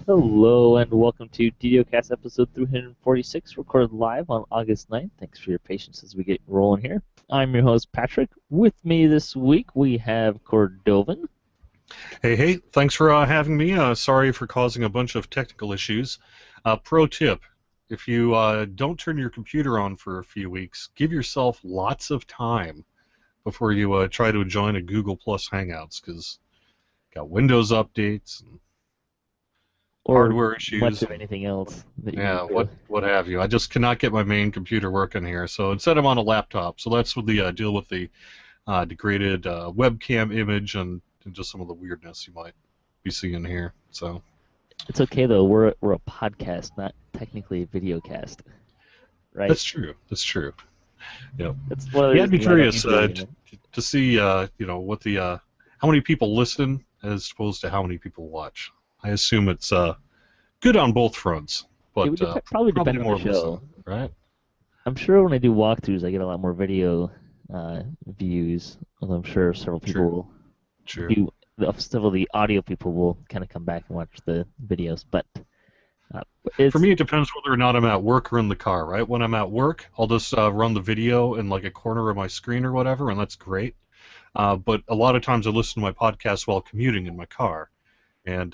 Hello and welcome to DDOcast episode 346, recorded live on August 9th. Thanks for your patience as we get rolling here. I'm your host, Patrick. With me this week, we have Cordovan. Hey, thanks for having me. Sorry for causing a bunch of technical issues. Pro tip, if you don't turn your computer on for a few weeks, give yourself lots of time before you try to join a Google Plus Hangouts, because got Windows updates and hardware issues. Much of anything else. What have you. I just cannot get my main computer working here, so instead I'm on a laptop. So that's what the deal with the degraded webcam image and just some of the weirdness you might be seeing here. So it's okay though. We're a podcast, not technically a videocast, right? That's true. Yep. That's one of the I'd be curious to see what the how many people listen as opposed to how many people watch. I assume it's good on both fronts, but it would probably depend more on the show, right? I'm sure when I do walkthroughs, I get a lot more video views. Although I'm sure several people will. Several of the audio people will kind of come back and watch the videos, but for me, it depends whether or not I'm at work or in the car. Right? When I'm at work, I'll just run the video in like a corner of my screen or whatever, and that's great. But a lot of times I listen to my podcast while commuting in my car, and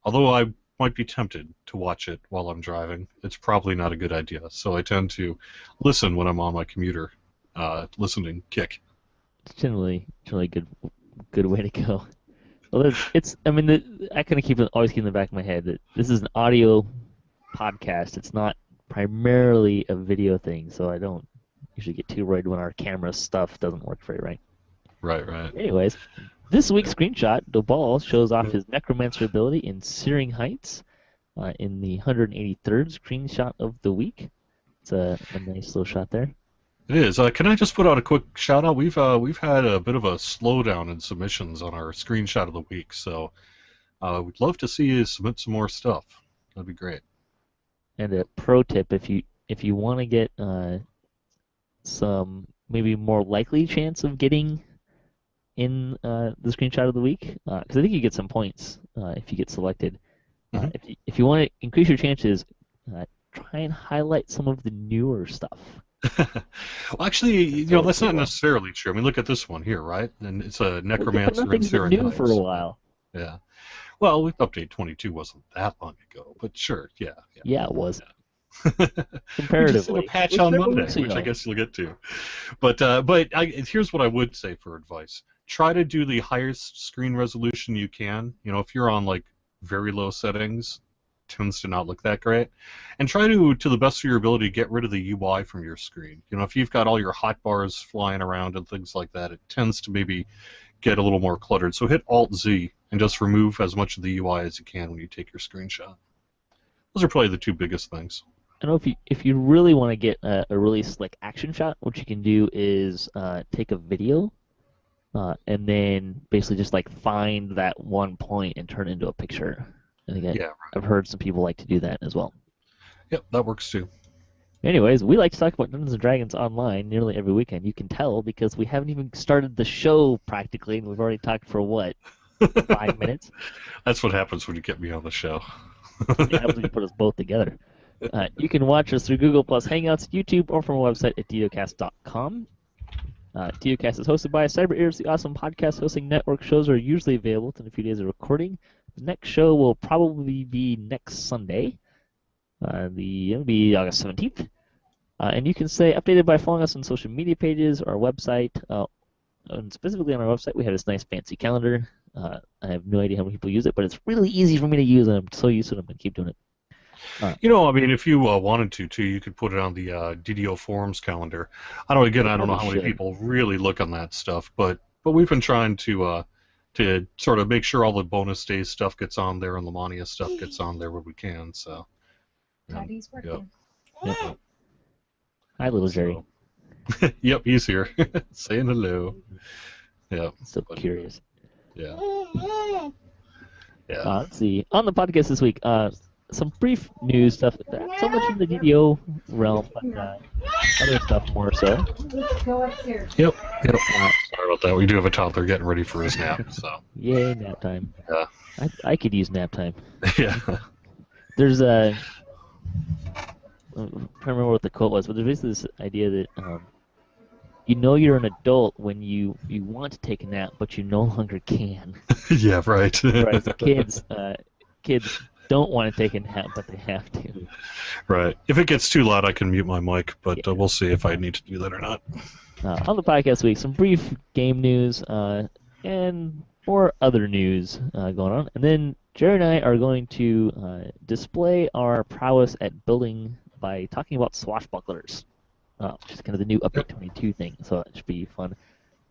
although I might be tempted to watch it while I'm driving, it's probably not a good idea. So I tend to listen when I'm on my commuter, listening kick. It's generally a good way to go. Well, I kind of always keep in the back of my head that this is an audio podcast. It's not primarily a video thing, so I don't usually get too worried when our camera stuff doesn't work very right. Right. Anyways, this week's screenshot, Dobal shows off his necromancer ability in Searing Heights in the 183rd screenshot of the week. It's a nice little shot there. It is. Can I just put out a quick shout out? We've had a bit of a slowdown in submissions on our screenshot of the week, so we'd love to see you submit some more stuff. That'd be great. And a pro tip, if you want to get some maybe more likely chance of getting in the screenshot of the week, because I think you get some points if you get selected. If you want to increase your chances, try and highlight some of the newer stuff. Well, actually, that's not necessarily true. I mean, look at this one here, right? And it's a necromancer in Searing Heights. New for a while. Yeah. Well, update 22 wasn't that long ago, but sure, yeah. Yeah, it was. Yeah. Comparatively. We just did a patch on Monday, which I guess you'll get to. But here's what I would say for advice. Try to do the highest screen resolution you can. If you're on like very low settings, tends to not look that great. And try to the best of your ability, get rid of the UI from your screen. If you've got all your hotbars flying around and things like that, it tends to maybe get a little more cluttered. So hit Alt-Z and just remove as much of the UI as you can when you take your screenshot. Those are probably the two biggest things. I know if you really want to get a really slick action shot, what you can do is take a video and then basically just like find that one point and turn it into a picture. I think I've heard some people like to do that as well. Yep, that works too. Anyways, we like to talk about Dungeons & Dragons online nearly every weekend. You can tell because we haven't even started the show practically, and we've already talked for, 5 minutes? That's what happens when you get me on the show. It happens when you put us both together. You can watch us through Google+, Hangouts, YouTube, or from our website at DDOcast.com. DDOcast is hosted by Khyber, the awesome podcast hosting network. Shows are usually available within a few days of recording. The next show will probably be next Sunday. It'll be August 17th. And you can stay updated by following us on social media pages, our website. And specifically on our website, we have this nice fancy calendar. I have no idea how many people use it, but it's really easy for me to use, and I'm so used to it, I'm going to keep doing it. If you wanted to, too, you could put it on the DDO forums calendar. I don't know how many people really look on that stuff, but we've been trying to sort of make sure all the bonus days stuff gets on there and Lamania stuff gets on there where we can. So. Daddy's working. Yep. Hi, little Jerry. Yep, he's here. Saying hello. Yeah. So curious. Yeah. Let's see. On the podcast this week, some brief news stuff. Not so much in the DDO realm, but other stuff more so. Let's go upstairs. Yep. Sorry about that. We do have a toddler getting ready for his nap. So. Yay, nap time. Yeah. I could use nap time. Yeah. There's a I'm trying to remember what the quote was, but there's basically this idea that you know you're an adult when you want to take a nap, but you no longer can. Yeah, right. Whereas kids don't want to take a nap, but they have to. Right. If it gets too loud, I can mute my mic, but we'll see if I need to do that or not. On the podcast this week, some brief game news and more other news going on. And then Jerry and I are going to display our prowess at building by talking about Swashbucklers, which is kind of the new Update 22 thing. So that should be fun.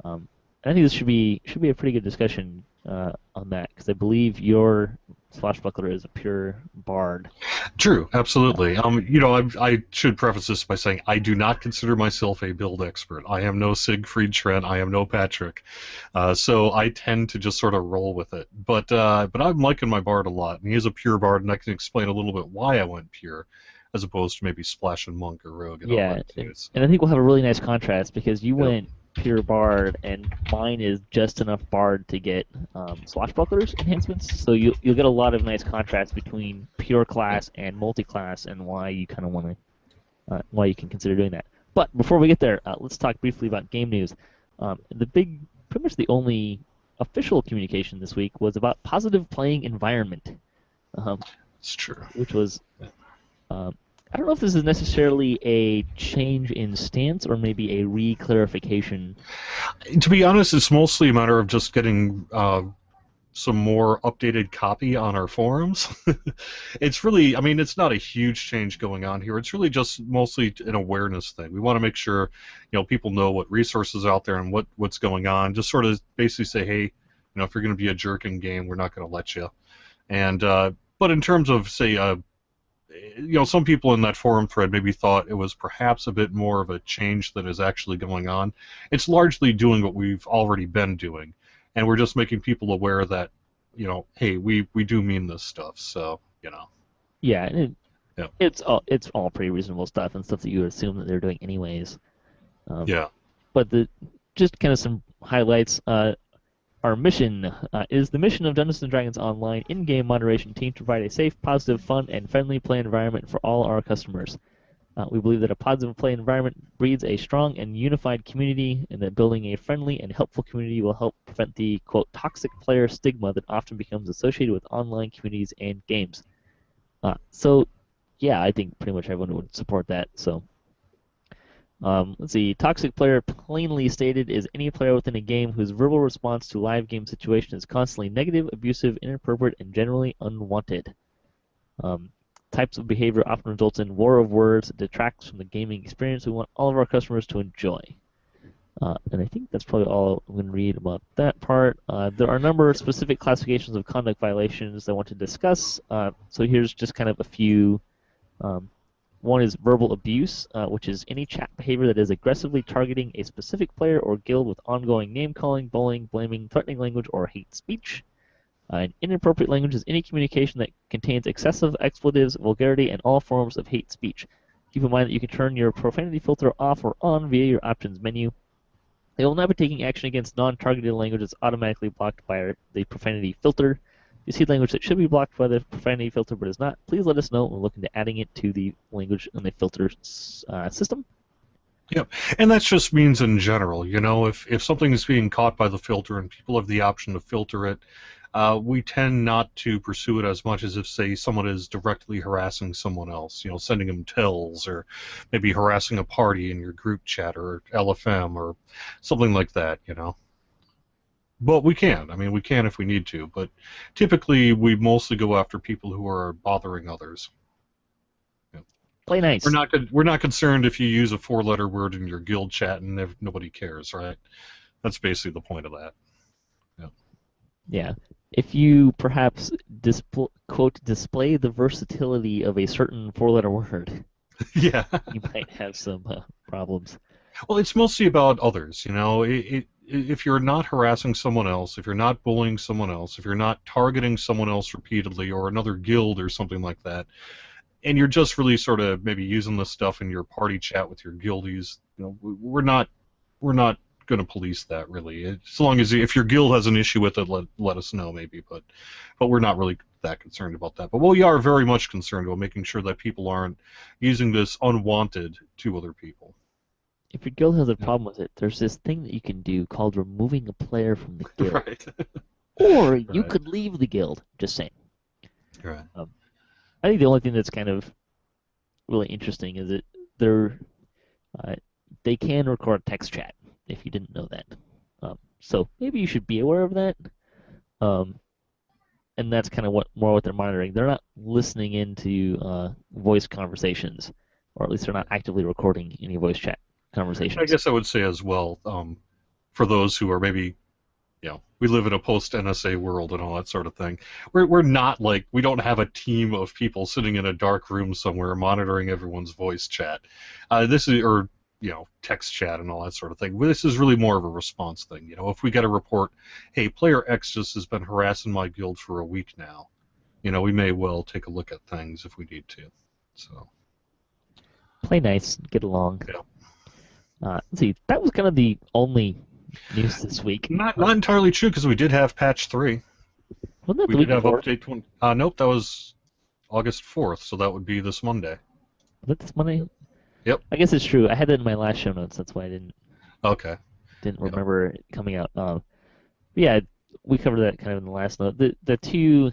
And I think this should be a pretty good discussion on that, because I believe your Swashbuckler is a pure bard. True, absolutely. I should preface this by saying I do not consider myself a build expert. I am no Siegfried Trent. I am no Patrick. So I tend to just sort of roll with it. But I'm liking my bard a lot, and he is a pure bard, and I can explain a little bit why I went pure, as opposed to maybe Splash and Monk or Rogue. And all that and I think we'll have a really nice contrast, because you went pure bard, and mine is just enough bard to get Swashbucklers enhancements. So you'll get a lot of nice contrast between pure class and multi-class, and why you kind of want to why you can consider doing that. But before we get there, let's talk briefly about game news. Pretty much the only official communication this week was about positive playing environment. It's true. Which was I don't know if this is necessarily a change in stance or maybe a re-clarification. To be honest, it's mostly a matter of just getting some more updated copy on our forums. It's really, it's not a huge change going on here. It's really just mostly an awareness thing. We want to make sure, people know what resources are out there and what's going on. Just sort of basically say, hey, if you're going to be a jerk in game, we're not going to let you. And but in terms of, say, some people in that forum thread maybe thought it was perhaps a bit more of a change that is actually going on. It's largely doing what we've already been doing, and we're just making people aware that, hey, we do mean this stuff. So, Yeah, it's all pretty reasonable stuff and stuff that you would assume that they're doing anyways. But just kind of some highlights. Our mission is the mission of Dungeons & Dragons Online in-game moderation team to provide a safe, positive, fun, and friendly play environment for all our customers. We believe that a positive play environment breeds a strong and unified community, and that building a friendly and helpful community will help prevent the, quote, toxic player stigma that often becomes associated with online communities and games. So, yeah, I think pretty much everyone would support that. So. Let's see. Toxic player, plainly stated, is any player within a game whose verbal response to live game situation is constantly negative, abusive, inappropriate, and generally unwanted. Types of behavior often results in war of words that detracts from the gaming experience we want all of our customers to enjoy. And I think that's probably all I'm going to read about that part. There are a number of specific classifications of conduct violations I want to discuss. So here's just kind of a few. One is verbal abuse, which is any chat behavior that is aggressively targeting a specific player or guild with ongoing name-calling, bullying, blaming, threatening language, or hate speech. And inappropriate language is any communication that contains excessive expletives, vulgarity, and all forms of hate speech. Keep in mind that you can turn your profanity filter off or on via your options menu. They will not be taking action against non-targeted language that's automatically blocked by the profanity filter. If you see language that should be blocked by the profanity filter but is not, please let us know. We'll look into adding it to the language and the filter system. Yep, and that just means in general, if something is being caught by the filter and people have the option to filter it, we tend not to pursue it as much as if, say, someone is directly harassing someone else, sending them tells or maybe harassing a party in your group chat or LFM or something like that, But we can. We can if we need to. But typically, we mostly go after people who are bothering others. Play nice. We're not concerned if you use a 4-letter word in your guild chat and nobody cares, right? That's basically the point of that. Yeah. If you perhaps quote display the versatility of a certain 4-letter word, yeah, you might have some problems. Well, it's mostly about others. If you're not harassing someone else, if you're not bullying someone else, if you're not targeting someone else repeatedly or another guild or something like that, and you're just really sort of maybe using this stuff in your party chat with your guildies, we're not going to police that really. As long as if your guild has an issue with it, let us know maybe. But we're not really that concerned about that. But we are very much concerned about making sure that people aren't using this unwanted to other people. If your guild has a problem with it, there's this thing that you can do called removing a player from the guild. Right. Or you could leave the guild. Just saying. Right. I think the only thing that's kind of really interesting is that they can record text chat, if you didn't know that. So maybe you should be aware of that. And that's kind of what they're monitoring. They're not listening into voice conversations, or at least they're not actively recording any voice chat conversations. I guess I would say as well, for those who are maybe, we live in a post-NSA world and all that sort of thing. We're not like, we don't have a team of people sitting in a dark room somewhere monitoring everyone's voice chat. Text chat and all that sort of thing. This is really more of a response thing. If we get a report, hey, player X just has been harassing my guild for a week now, we may well take a look at things if we need to. So play nice, get along. Yeah. Let's see, that was kind of the only news this week. Not entirely true, because we did have patch 3. Wasn't that we the week did have before? update 20. Nope, that was August 4th, so that would be this Monday. Was that this Monday? Yep. I guess it's true. I had that in my last show notes. That's why I didn't remember it coming out. Yeah, we covered that kind of in the last note. The two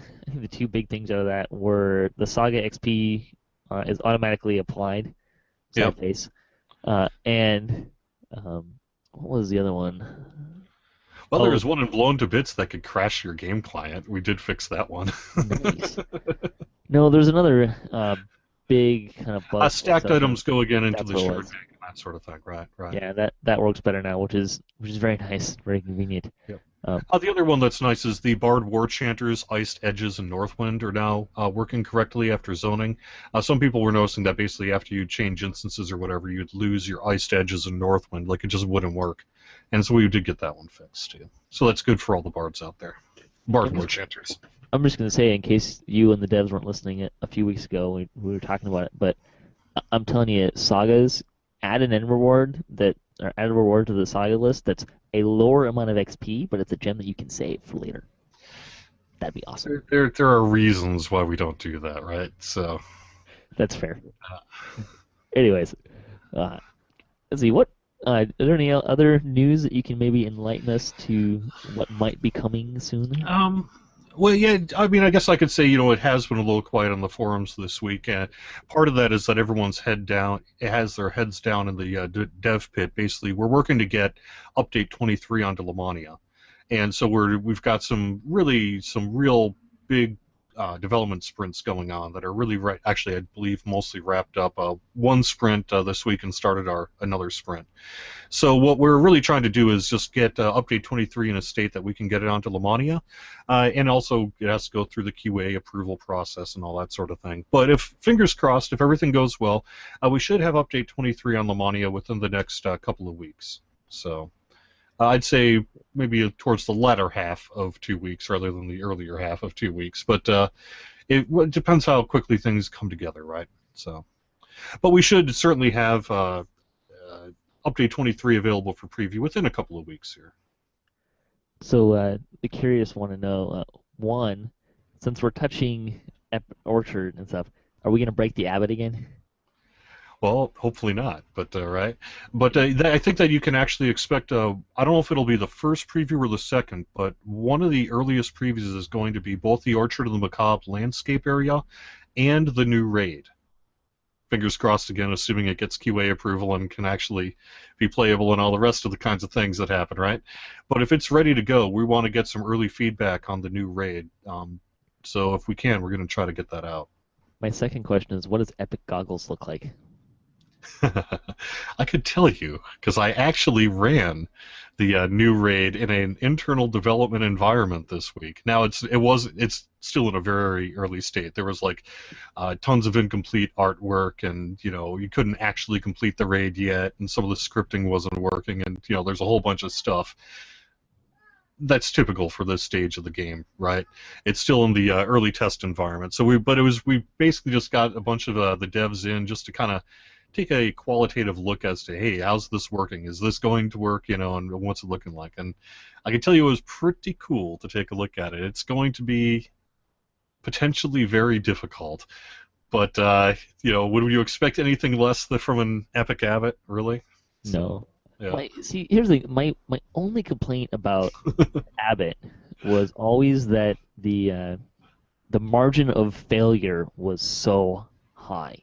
big things out of that were the Saga XP is automatically applied. Yep. Face. And what was the other one? Well, there was one in Blown to Bits that could crash your game client. We did fix that one. Nice. No, there's another big kind of bug. Stacked items go again into the shard bank and that sort of thing. Right. Yeah, that works better now, which is very nice, very convenient. Yep. The other one that's nice is the Bard War Chanters, Iced Edges, and Northwind are now working correctly after zoning. Some people were noticing that basically after you change instances or whatever, you'd lose your Iced Edges and Northwind, like it just wouldn't work. And so we did get that one fixed too. So that's good for all the bards out there. Bard War Chanters. I'm just going to say, in case you and the devs weren't listening a few weeks ago, we were talking about it, but I'm telling you, Sagas, add an end reward add a reward to the Saga list that's a lower amount of XP, but it's a gem that you can save for later. That'd be awesome. There are reasons why we don't do that, right? So that's fair. Anyways, let's see, are there any other news that you can maybe enlighten us to what might be coming soon? Well, yeah, I mean, I guess I could say, it has been a little quiet on the forums this week. Part of that is that everyone's has their heads down in the dev pit. Basically, we're working to get update 23 onto Lamania. And so we've got some real big development sprints going on that are really actually, I believe, mostly wrapped up. One sprint this week and started another sprint. So what we're really trying to do is just get update 23 in a state that we can get it onto Lamania, and also it has to go through the QA approval process and all that sort of thing. But fingers crossed, if everything goes well, we should have update 23 on Lamania within the next couple of weeks. So I'd say maybe towards the latter half of 2 weeks rather than the earlier half of 2 weeks. But it depends how quickly things come together, right? So, but we should certainly have update 23 available for preview within a couple of weeks here. So the curious want to know, one, since we're touching Orchard and stuff, are we going to break the Abbot again? Well, hopefully not, but right. But I think that you can actually expect, I don't know if it'll be the first preview or the second, but one of the earliest previews is going to be both the Orchard of the Macabre landscape area and the new raid. Fingers crossed again, assuming it gets QA approval and can actually be playable and all the rest of the kinds of things that happen, right? But if it's ready to go, we want to get some early feedback on the new raid. So if we can, we're going to try to get that out. My second question is, what does Epic Goggles look like? I could tell you, because I actually ran the new raid in an internal development environment this week. Now it's still in a very early state. There was like tons of incomplete artwork, and you couldn't actually complete the raid yet, and some of the scripting wasn't working, and there's a whole bunch of stuff. That's typical for this stage of the game, right? It's still in the early test environment. So we basically just got a bunch of the devs in just to kind of take a qualitative look as to, hey, how's this working? Is this going to work? And what's it looking like? And I can tell you it was pretty cool to take a look at it. It's going to be potentially very difficult, but would you expect anything less from an Epic Abbot, really? No. Yeah. See, here's the thing. My only complaint about Abbott was always that the margin of failure was so high.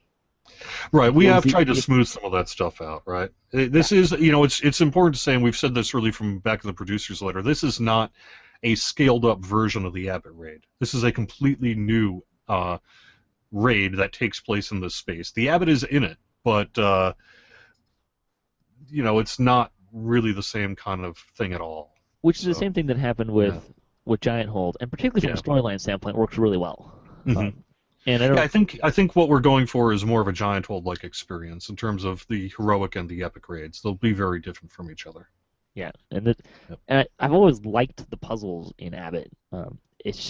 Right, we have tried to smooth some of that stuff out, right? This is, it's important to say, and we've said this really from back in the producer's letter, this is not a scaled-up version of the Abbott raid. This is a completely new raid that takes place in this space. The Abbott is in it, but, it's not really the same kind of thing at all. Which is the same thing that happened with Giant Hold, and particularly from a storyline standpoint, works really well. Mm-hmm. And I think what we're going for is more of a Giant Hold-like experience in terms of the heroic and the epic raids. They'll be very different from each other. Yeah, and I've always liked the puzzles in Abbott. It's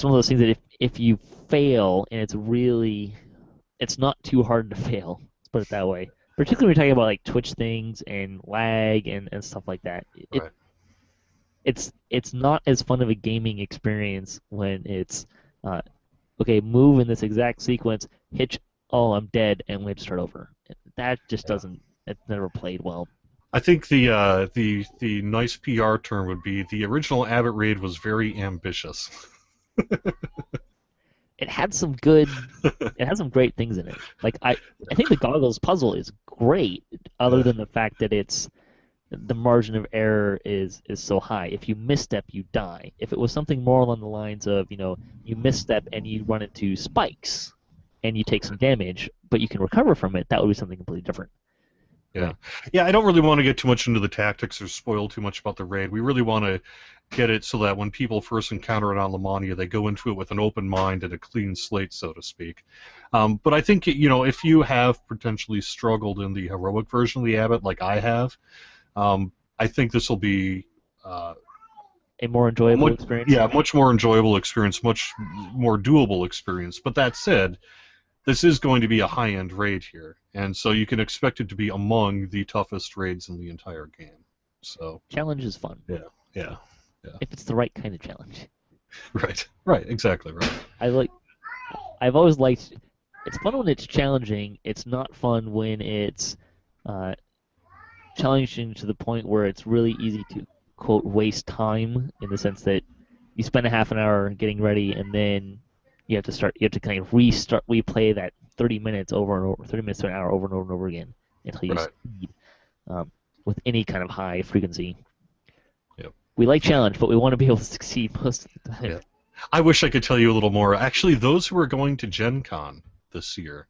one of those things that if you fail and it's not too hard to fail. Let's put it that way. Particularly when you're talking about like Twitch things and lag and stuff like that. Right. It's not as fun of a gaming experience when it's okay, move in this exact sequence, hitch, oh, I'm dead, and we have to start over. That just doesn't. It's never played well. I think the nice PR term would be the original Abbott raid was very ambitious. It had some great things in it. Like I think the goggles puzzle is great, other than the fact that the margin of error is so high. If you misstep, you die. If it was something more along the lines of, you misstep and you run into spikes and you take some damage, but you can recover from it, that would be something completely different. Yeah. Right. Yeah, I don't really want to get too much into the tactics or spoil too much about the raid. We really want to get it so that when people first encounter it on Lamania, they go into it with an open mind and a clean slate, so to speak. But I think, if you have potentially struggled in the heroic version of the Abbott, like I have, I think this will be a more enjoyable experience. Yeah, much more enjoyable experience, much more doable experience. But that said, this is going to be a high-end raid here, and so you can expect it to be among the toughest raids in the entire game. So challenge is fun. Yeah. If it's the right kind of challenge. Right, exactly right. I've always liked. It's fun when it's challenging. It's not fun when it's challenging to the point where it's really easy to, quote, waste time, in the sense that you spend a half an hour getting ready and then you have to kind of replay that 30 minutes to an hour over and over and over again until you succeed with any kind of high frequency. Yep. We like challenge, but we want to be able to succeed most of the time. Yeah. I wish I could tell you a little more. Actually, those who are going to Gen Con this year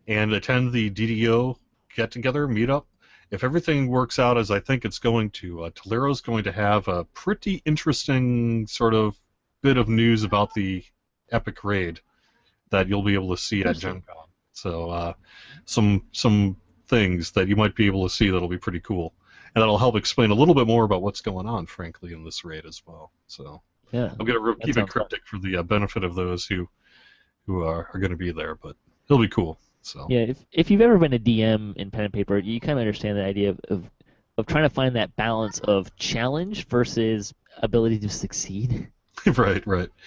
and attend the DDO get-together, meetup, if everything works out as I think it's going to, Tolero's going to have a pretty interesting sort of bit of news about the Epic Raid that you'll be able to see at Gen Con. So some things that you might be able to see that'll be pretty cool. And that'll help explain a little bit more about what's going on, frankly, in this raid as well. So yeah, I'm going to keep it cryptic for the benefit of those who are going to be there, but it'll be cool. So yeah, if you've ever been a DM in pen and paper, you kind of understand the idea of trying to find that balance of challenge versus ability to succeed. Right.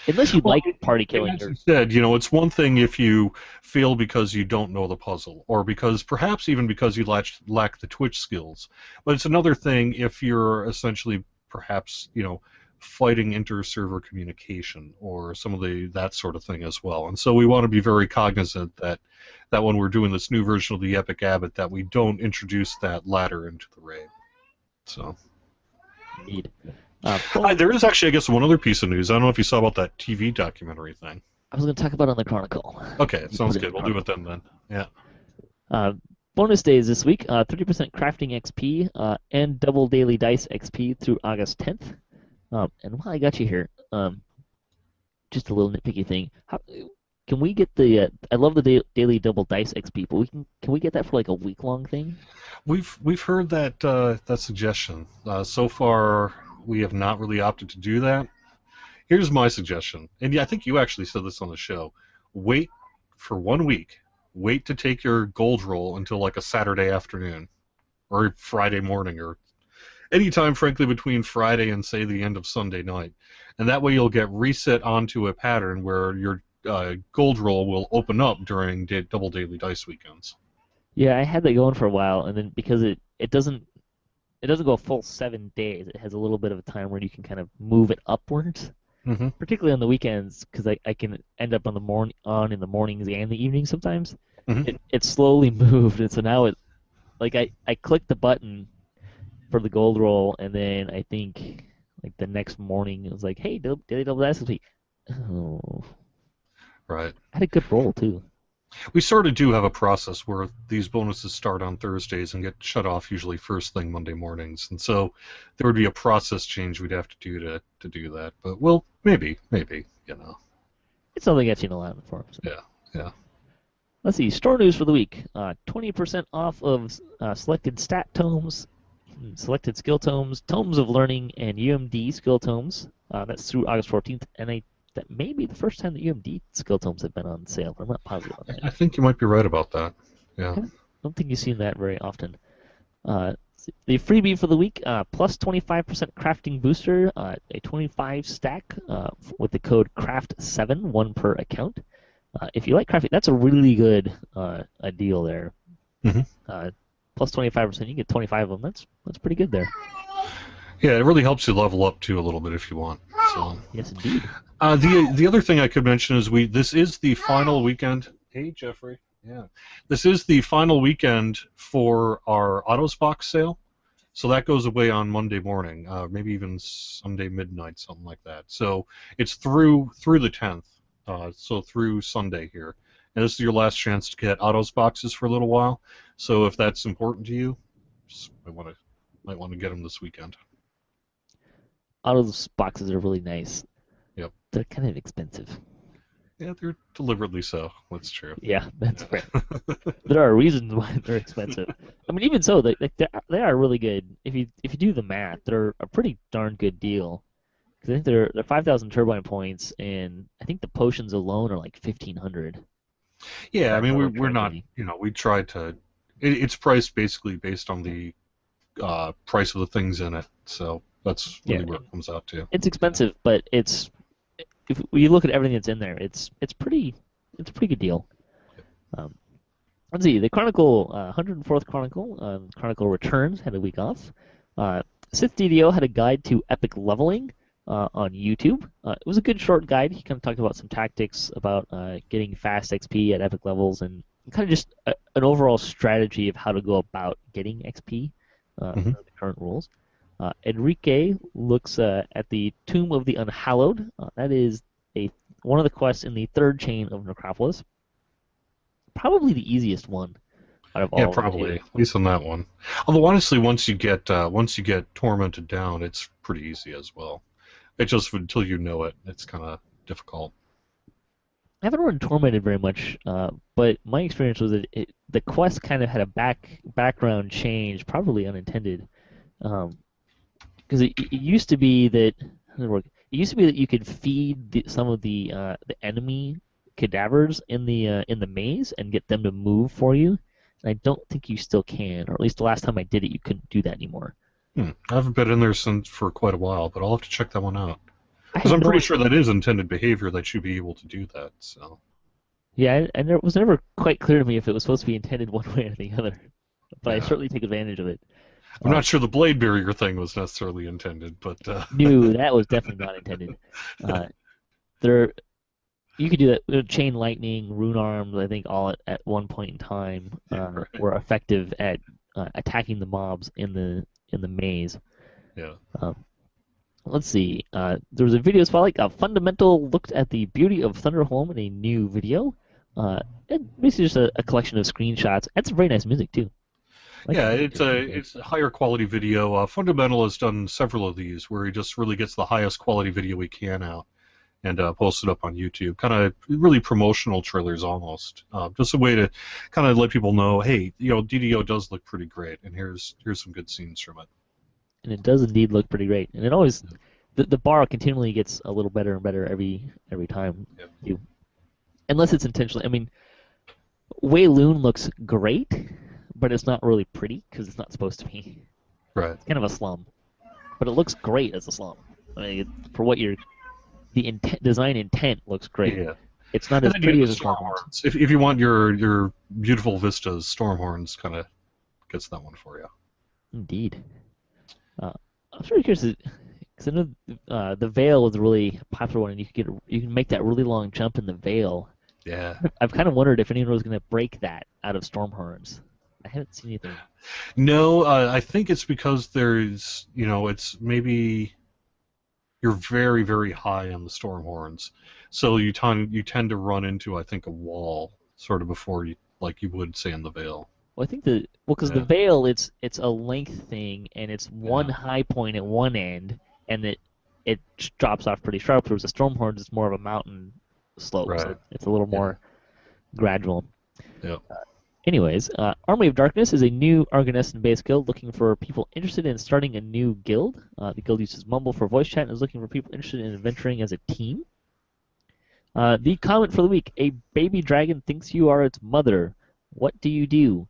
Unless you like party killing. As you said, it's one thing if you fail because you don't know the puzzle, or perhaps even because you lack the Twitch skills. But it's another thing if you're essentially perhaps fighting inter-server communication or some of that sort of thing as well. And so we want to be very cognizant that when we're doing this new version of the Epic Abbott, that we don't introduce that ladder into the raid. So. Indeed. There is actually, I guess, one other piece of news. I don't know if you saw about that TV documentary thing. I was going to talk about it on the Chronicle. Okay, sounds good. We'll do it then. Yeah. Bonus days this week, 30% crafting XP and double daily dice XP through August 10th. And while I got you here, just a little nitpicky thing. Can we get the? I love the daily double dice XP, but can we get that for like a week-long thing? We've heard that suggestion. So far, we have not really opted to do that. Here's my suggestion, and I think you actually said this on the show. Wait for 1 week wait to take your gold roll until like a Saturday afternoon or Friday morning or any time, frankly, between Friday and, say, the end of Sunday night. And that way you'll get reset onto a pattern where your gold roll will open up during double daily dice weekends. Yeah, I had that going for a while, and then because it doesn't go a full 7 days, it has a little bit of a time where you can kind of move it upwards, particularly on the weekends, because I can end up in the mornings and the evenings sometimes. It slowly moved, and so now I clicked the button for the gold roll, and then I think like the next morning it was like, hey, daily double dice this week. Oh. Right. I had a good roll too. We sort of do have a process where these bonuses start on Thursdays and get shut off usually first thing Monday mornings, and so there would be a process change we'd have to do to do that. But well, maybe, you know. It's something I've seen a lot before. So. Yeah. Let's see, store news for the week. 20% off of selected stat tomes, selected skill tomes, tomes of learning, and UMD skill tomes. That's through August 14th, and that may be the first time that UMD skill tomes have been on sale, but I'm not positive on that. I think you might be right about that. Yeah. I don't think you've seen that very often. The freebie for the week, plus 25% crafting booster, a 25 stack with the code CRAFT7, one per account. If you like crafting, that's a really good a deal there. Plus 25%, you get 25 of them. That's pretty good there. Yeah, it really helps you level up too a little bit if you want. So. Yes, indeed. The other thing I could mention is this is the final weekend. Hey, Jeffrey. Yeah, this is the final weekend for our Autos box sale. So that goes away on Monday morning, maybe even Sunday midnight, something like that. So it's through the 10th, so through Sunday here. And this is your last chance to get Autos boxes for a little while. So if that's important to you, might want to get them this weekend. Autos boxes are really nice. Yep. They're kind of expensive. Yeah, they're deliberately so. That's true. Yeah, that's fair. There are reasons why they're expensive. I mean, even so, they are really good. If you do the math, they're a pretty darn good deal. Because I think they're 5,000 turbine points, and I think the potions alone are like 1,500. Yeah, I mean we're not, we tried to. It's priced basically based on the price of the things in it, so that's really where it comes out to. It's expensive, but if you look at everything that's in there, it's a pretty good deal. Let's see, the Chronicle, 104th Chronicle returns, had a week off. Sith DDO had a guide to epic leveling on YouTube. It was a good short guide. He kind of talked about some tactics about getting fast XP at epic levels and kind of just an overall strategy of how to go about getting XP under the current rules. Enrique looks at the Tomb of the Unhallowed. That is one of the quests in the third chain of Necropolis. Probably the easiest one out of all. Yeah, probably. At least on that one. Although honestly, once you get tormented down, it's pretty easy as well. It's just until you know it, it's kind of difficult. I haven't run Tormented very much, but my experience was that the quest kind of had a background change, probably unintended. Because it used to be that you could feed some of the enemy cadavers in the maze and get them to move for you. And I don't think you still can, or at least the last time I did it, you couldn't do that anymore. I haven't been in there for quite a while, but I'll have to check that one out. Because I'm pretty sure that is intended behavior that you'd be able to do that. So. Yeah, and it was never quite clear to me if it was supposed to be intended one way or the other. But I certainly take advantage of it. I'm not sure the blade barrier thing was necessarily intended, but... No, that was definitely not intended. You could do that. Chain lightning, rune arms, I think all at one point in time were effective at attacking the mobs in the maze. Yeah. Let's see. There was a video spotlight. Fundamental looked at the beauty of Thunderholm in a new video. And basically just a collection of screenshots. And some very nice music too. It's a higher quality video. Fundamental has done several of these where he just really gets the highest quality video he can out and posts it up on YouTube. Kind of really promotional trailers almost. Just a way to kind of let people know, hey, DDO does look pretty great, and here's some good scenes from it. And it does indeed look pretty great. And it always, the bar continually gets a little better and better every time. Yep. Unless it's intentionally. I mean, Wei Lun looks great, but it's not really pretty because it's not supposed to be. Right. It's kind of a slum, but it looks great as a slum. I mean, for what the design intent looks great. Yeah. It's not And as then pretty you as have a the storm slum. horns. If you want your beautiful vistas, Stormhorns kind of gets that one for you. Indeed. I'm really curious because I know the Veil is a really popular one, and you can make that really long jump in the Veil. Yeah. I've kind of wondered if anyone was going to break that out of Stormhorns. I haven't seen anything. No, I think it's because there's, it's maybe you're very, very high on the Stormhorns, so you tend to run into, I think, a wall sort of before you, like you would say in the Veil. Well, I think because the Veil, it's a length thing, and it's one high point at one end, and it drops off pretty sharp. Whereas the Stormhorns, it's more of a mountain slope, Right. so it's a little more gradual. Yep. Anyways, Army of Darkness is a new Argonestan-based guild looking for people interested in starting a new guild. The guild uses Mumble for voice chat and is looking for people interested in adventuring as a team. The comment for the week: a baby dragon thinks you are its mother. What do you do?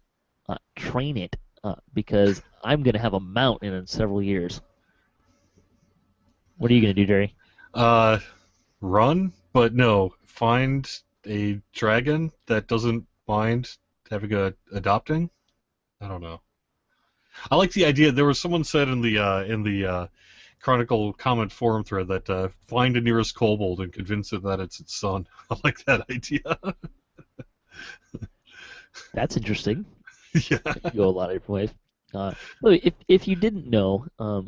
Train it, because I'm going to have a mount in several years. What are you going to do, Jerry? Run, but no. Find a dragon that doesn't mind having adopting. I don't know. I like the idea. There was someone said in the Chronicle comment forum thread that find a nearest kobold and convince it that it's its son. I like that idea. That's interesting. Yeah. You go a lot of different ways. If you didn't know, I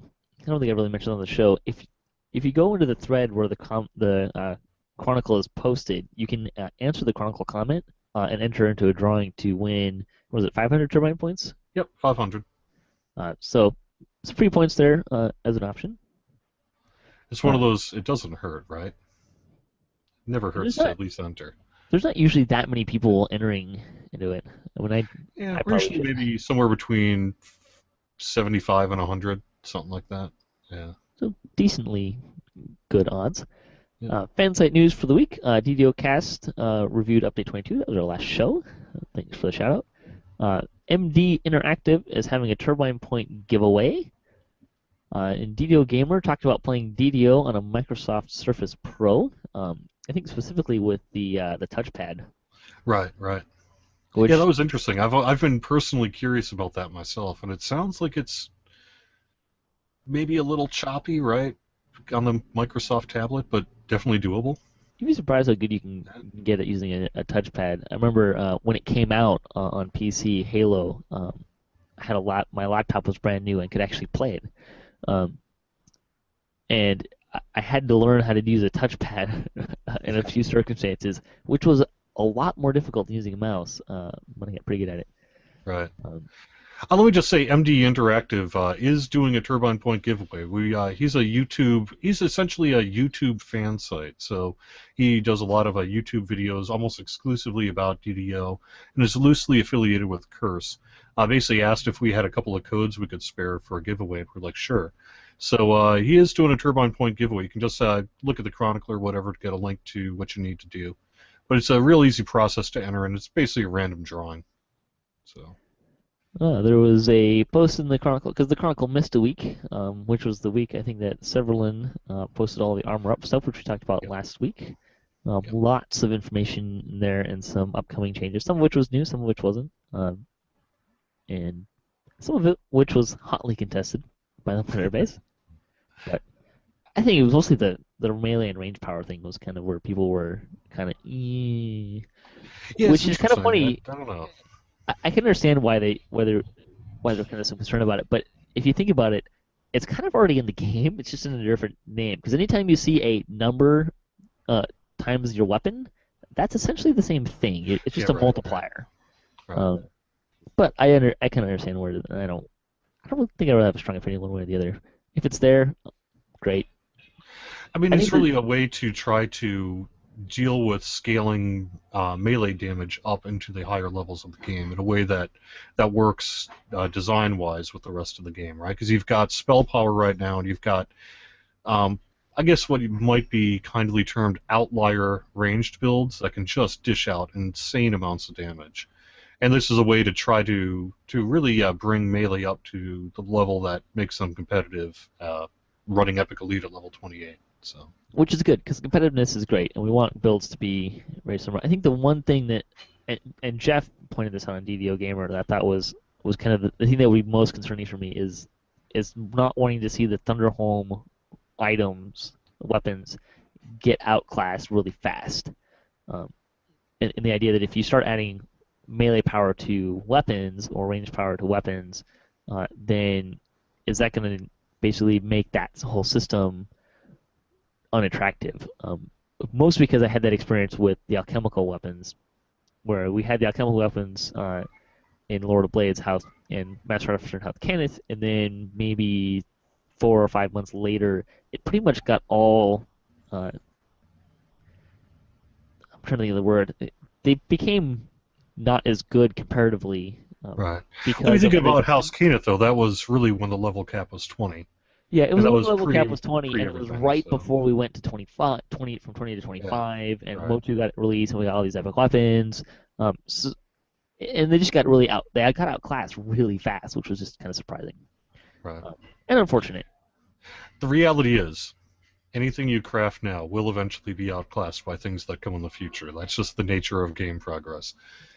don't think I really mentioned on the show. If you go into the thread where the Chronicle is posted, you can answer the Chronicle comment and enter into a drawing to win. Was it 500 turbine points? Yep, 500. So some free points there as an option. It's one of those. It doesn't hurt, right? Never hurts to at least enter. There's not usually that many people entering into it. Usually maybe somewhere between 75 and 100, something like that. Yeah. So decently good odds. Yeah. Fan site news for the week. DDOcast reviewed Update 22. That was our last show. Thanks for the shout out. MD Interactive is having a turbine point giveaway. And DDO Gamer talked about playing DDO on a Microsoft Surface Pro. I think specifically with the touchpad. Right. Yeah, that was interesting. I've been personally curious about that myself, and it sounds like it's maybe a little choppy, right, on the Microsoft tablet, but definitely doable. You'd be surprised how good you can get it using a touchpad. I remember when it came out on PC, Halo, had my laptop was brand new and could actually play it, and I had to learn how to use a touchpad in a few circumstances, which was a lot more difficult than using a mouse, but I got pretty good at it. Right. Let me just say, MD Interactive is doing a turbine point giveaway. He's essentially a YouTube fan site, so he does a lot of YouTube videos almost exclusively about DDO, and is loosely affiliated with Curse. Basically asked if we had a couple of codes we could spare for a giveaway, and we're like, sure. So he is doing a turbine point giveaway. You can just look at the Chronicle or whatever to get a link to what you need to do. But it's a real easy process to enter, and it's basically a random drawing. So. There was a post in the Chronicle, because the Chronicle missed a week, which was the week I think that Severlin posted all the Armor Up stuff, which we talked about last week. Lots of information in there and some upcoming changes, some of which was new, some of which wasn't. And some of it which was hotly contested by the player base. But I think it was mostly the melee and range power thing was kind of where people were kind of which is kind of funny. I don't know. I can understand why they're kind of so concerned about it, but if you think about it, it's kind of already in the game. It's just in a different name. Because anytime you see a number times your weapon, that's essentially the same thing. It's just a multiplier. Right. But I can understand where I don't really think I would have a strong opinion one way or the other. If it's there, great. I mean, it's really a way to try to deal with scaling melee damage up into the higher levels of the game in a way that works design-wise with the rest of the game, right? Because you've got spell power right now, and you've got, I guess what might be kindly termed outlier ranged builds that can just dish out insane amounts of damage. And this is a way to try to really bring Melee up to the level that makes them competitive, running Epic Elite at level 28. So. Which is good, because competitiveness is great, and we want builds to be very similar. I think the one thing that, and Jeff pointed this out on DDO Gamer, that I thought was kind of the thing that would be most concerning for me is not wanting to see the Thunderholm items, weapons, get outclassed really fast. And the idea that if you start adding melee power to weapons or range power to weapons, then is that going to basically make that whole system unattractive? Mostly because I had that experience with the alchemical weapons, where we had the alchemical weapons in Lord of Blades House and Master Artificer in House Cannith, and then maybe 4 or 5 months later, it pretty much got all. I'm trying to think of the word. They became not as good comparatively. Right. When you think about House Cannith, though, that was really when the level cap was 20. Yeah, it was when the level cap was 20, and it was right before we went to 25, from 20 to 25, and Motu got released, and we got all these epic weapons. And they just got really they got outclassed really fast, which was just kind of surprising. Right. And unfortunate. The reality is, anything you craft now will eventually be outclassed by things that come in the future. That's just the nature of game progress.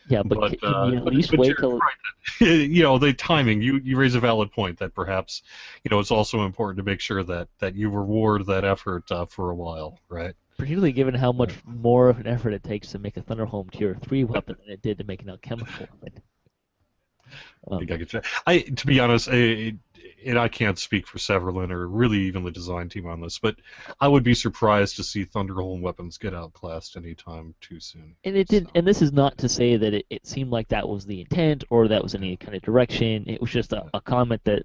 Yeah, but can you at least wait till... Right. The timing, you raise a valid point that perhaps, it's also important to make sure that you reward that effort for a while, right? Particularly given how much more of an effort it takes to make a Thunderholm Tier 3 weapon than it did to make an alchemical weapon. I think I could say. To be honest, and I can't speak for Severlin or really even the design team on this, but I would be surprised to see Thunderholm weapons get outclassed anytime too soon. And it did. And this is not to say that it seemed like that was the intent or that was any kind of direction. It was just a comment that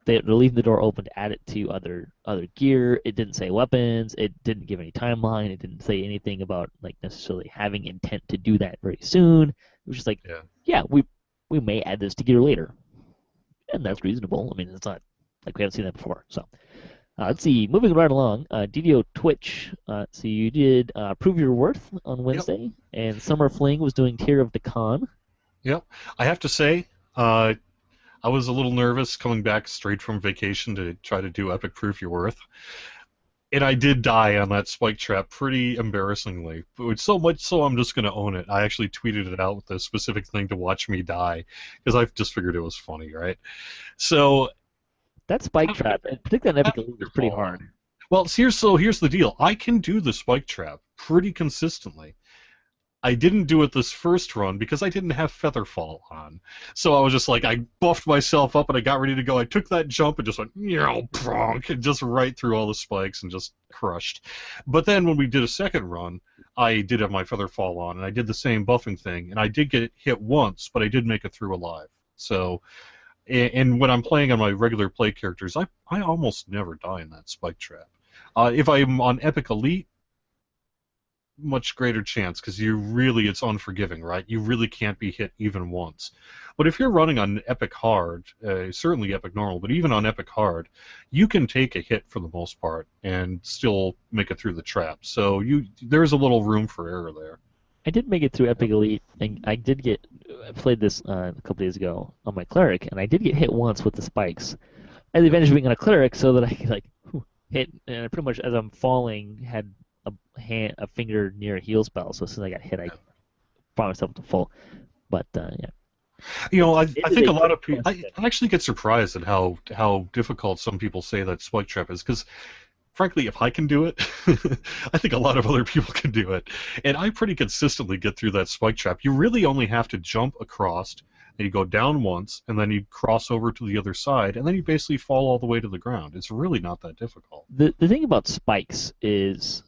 they're leaving the door open to add it to other gear. It didn't say weapons. It didn't give any timeline. It didn't say anything about necessarily having intent to do that very soon. It was just like, yeah, we may add this to gear later, and that's reasonable. I mean, it's not like we haven't seen that before. So let's see. Moving right along, DDO Twitch. So you did Prove Your Worth on Wednesday, and Summer Fling was doing Tear of Deccan. Yep. I have to say, I was a little nervous coming back straight from vacation to try to do Epic Proof Your Worth. And I did die on that spike trap pretty embarrassingly. But so much so I'm just going to own it. I actually tweeted it out with a specific thing to watch me die because I just figured it was funny, right? So that spike trap, particularly on Epic Elite, is pretty hard. Well, here's the deal. I can do the spike trap pretty consistently. I didn't do it this first run because I didn't have Featherfall on. So I was just like, I buffed myself up and I got ready to go. I took that jump and just went, pronk, and just right through all the spikes and just crushed. But then when we did a second run, I did have my Featherfall on and I did the same buffing thing. And I did get hit once, but I did make it through alive. So, and when I'm playing on my regular play characters, I almost never die in that spike trap. If I'm on Epic Elite, much greater chance because it's unforgiving, right? You really can't be hit even once. But if you're running on Epic Hard, certainly Epic Normal, but even on Epic Hard, you can take a hit for the most part and still make it through the trap. So there's a little room for error there. I did make it through Epic Elite, and I played this a couple days ago on my Cleric, and I did get hit once with the spikes. I had the advantage of being on a Cleric so that I could hit, and I pretty much as I'm falling had a finger near a heal spell, so as soon as I got hit, I brought myself to full. But yeah. I think a lot of people. I actually get surprised at how difficult some people say that spike trap is, because frankly, if I can do it, I think a lot of other people can do it, and I pretty consistently get through that spike trap. You really only have to jump across. And you go down once, and then you cross over to the other side, and then you basically fall all the way to the ground. It's really not that difficult. The thing about spikes is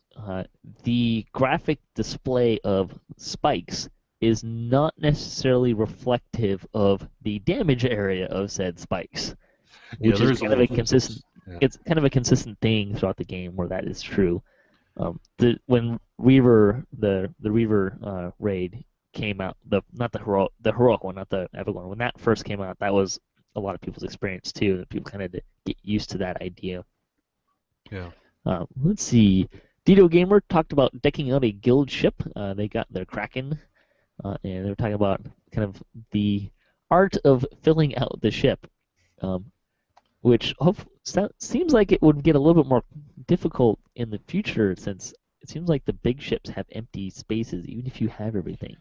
the graphic display of spikes is not necessarily reflective of the damage area of said spikes, which is kind of a consistent. Yeah. It's kind of a consistent thing throughout the game where that is true. When Reaver, the Reaver raid came out, not the heroic one, not the epic one. When that first came out, that was a lot of people's experience too. That people kind of get used to that idea. Yeah. Let's see. DDO Gamer talked about decking out a guild ship. They got their Kraken, and they were talking about kind of the art of filling out the ship, which seems like it would get a little bit more difficult in the future, since it seems like the big ships have empty spaces, even if you have everything.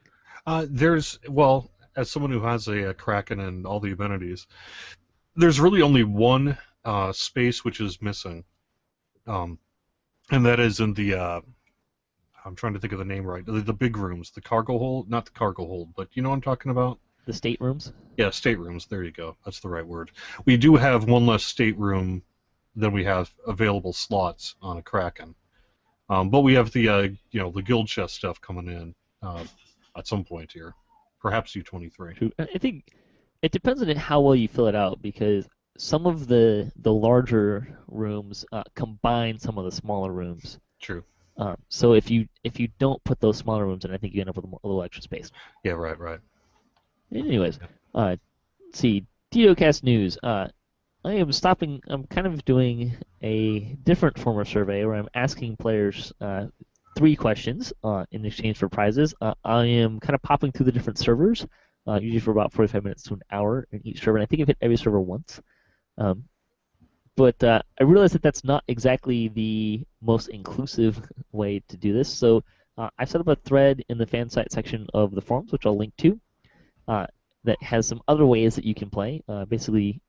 Well, as someone who has a Kraken and all the amenities, there's really only one space which is missing, and that is in the I'm trying to think of the name right. The big rooms, the cargo hold, not the cargo hold, but you know what I'm talking about? The staterooms? Yeah, staterooms. There you go. That's the right word. We do have one less stateroom than we have available slots on a Kraken. But we have the the guild chest stuff coming in at some point here, perhaps U23. I think it depends on how well you fill it out, because some of the larger rooms combine some of the smaller rooms. True. So if you don't put those smaller rooms in, I think you end up with a little extra space. Yeah, right. Anyways, let's see, DDOcast news. I'm kind of doing a different form of survey where I'm asking players 3 questions in exchange for prizes. I am kind of popping through the different servers, usually for about 45 minutes to an hour in each server, and I think I've hit every server once. But I realize that that's not exactly the most inclusive way to do this, so I set up a thread in the fan site section of the forums, which I'll link to, that has some other ways that you can play. Basically,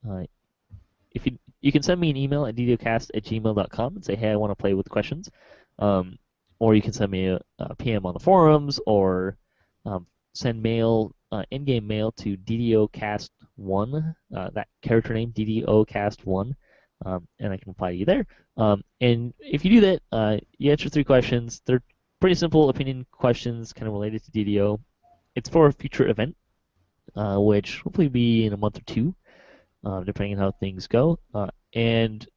if you can send me an email at DDOcast@gmail.com and say, hey, I want to play with questions, or you can send me a PM on the forums, or send mail, in-game mail to DDOcast1, that character name, DDOcast1, and I can reply to you there. And if you do that, you answer 3 questions. They're pretty simple opinion questions, kind of related to DDO. It's for a future event, which hopefully will be in a month or 2, depending on how things go. And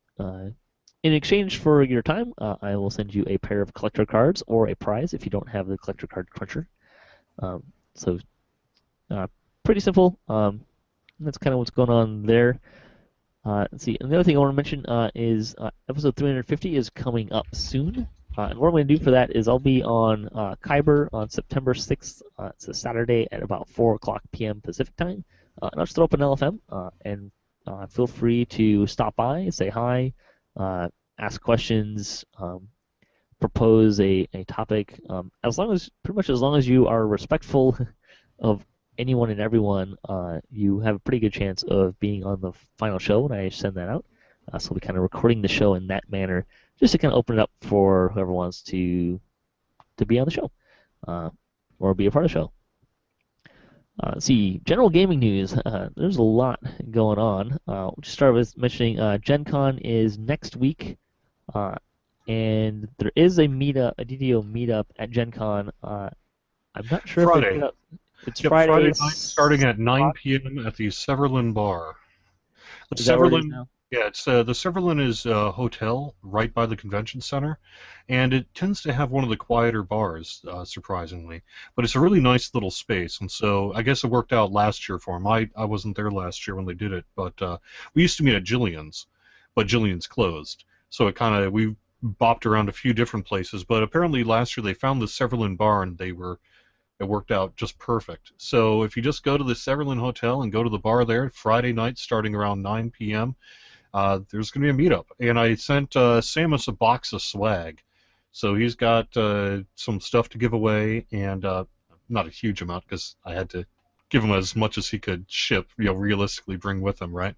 in exchange for your time, I will send you a pair of collector cards or a prize if you don't have the collector card cruncher. So pretty simple. That's kind of what's going on there. Let's see. And the other thing I want to mention is episode 350 is coming up soon. And what I'm going to do for that is I'll be on Khyber on September 6th. It's a Saturday at about 4 o'clock p.m. Pacific time. And I'll just throw up an LFM, and feel free to stop by, say hi, ask questions, propose a topic. Pretty much as long as you are respectful of anyone and everyone, you have a pretty good chance of being on the final show when I send that out. So we'll be kind of recording the show in that manner, just to kind of open it up for whoever wants to be on the show, or be a part of the show. Let's see, general gaming news. There's a lot going on. We'll just start with mentioning Gen Con is next week, and there is a DDO meetup at Gen Con. I'm not sure Friday. if it's Friday Friday night, starting at 9 p.m. at the Severlin Bar. Is that where it is now? Yeah, it's the Severlin is a hotel right by the convention center, and it tends to have one of the quieter bars, surprisingly. But it's a really nice little space, and so I guess it worked out last year for them. I wasn't there last year when they did it, but we used to meet at Jillian's, but Jillian's closed. So we bopped around a few different places, but apparently last year they found the Severlin bar, and it worked out just perfect. So if you just go to the Severlin Hotel and go to the bar there Friday night starting around 9 p.m., there's going to be a meetup. And I sent Samus a box of swag. So he's got some stuff to give away, and not a huge amount because I had to give him as much as he could ship, realistically bring with him, right?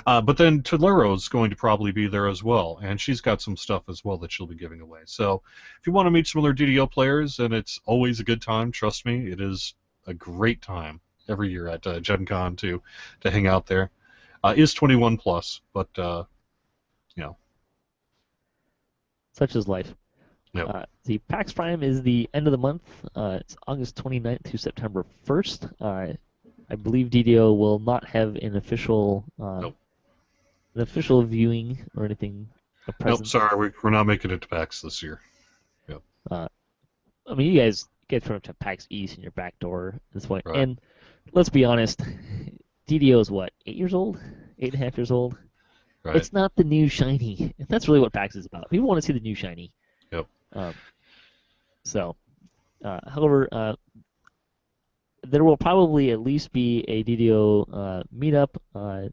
But then Tolero's going to probably be there as well, and she's got some stuff as well that she'll be giving away. So if you want to meet some other DDO players, and it's always a good time, trust me, it is a great time every year at Gen Con to hang out there. Is 21 plus, but such is life. Yep. The PAX Prime is the end of the month. It's August 29th to September 1st. I believe DDO will not have an official viewing or anything. Nope, sorry, we're not making it to PAX this year. Yep. I mean, you guys get from to PAX East in your back door at this point, right. And let's be honest, DDO is what, 8 years old, 8.5 years old. Right. It's not the new shiny. That's really what PAX is about. People want to see the new shiny. Yep. However, there will probably at least be a DDO meetup. I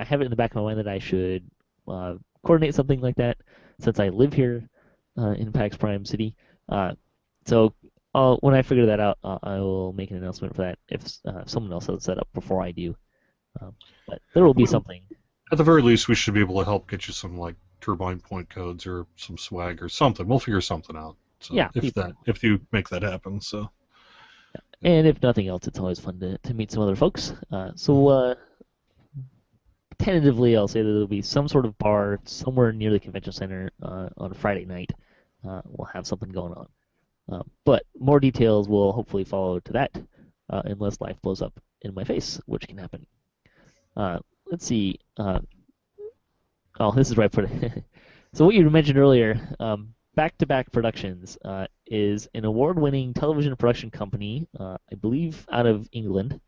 have it in the back of my mind that I should coordinate something like that since I live here in Pax Prime City. So when I figure that out, I will make an announcement for that if someone else has it set up before I do. But there will be something. At the very least, we should be able to help get you some like turbine point codes or some swag or something. We'll figure something out. So Yeah, if you make that happen, so. And if nothing else, it's always fun to meet some other folks. So tentatively, I'll say that there'll be some sort of bar somewhere near the convention center on Friday night. We'll have something going on. But more details will hopefully follow to that, unless life blows up in my face, which can happen. Let's see. Oh, this is right for it. So what you mentioned earlier, Back-to-Back Productions is an award-winning television production company, I believe out of England.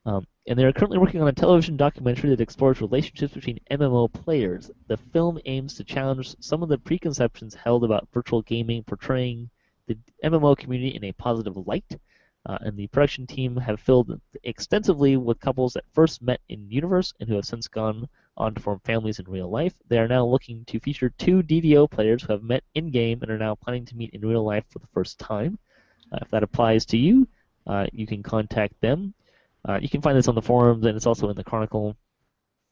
And they're currently working on a television documentary that explores relationships between MMO players. The film aims to challenge some of the preconceptions held about virtual gaming, portraying the MMO community in a positive light. And the production team have filled extensively with couples that first met in universe and who have since gone on to form families in real life. They are now looking to feature 2 DDO players who have met in-game and are now planning to meet in real life for the first time. If that applies to you, you can contact them. You can find this on the forums, and it's also in the Chronicle.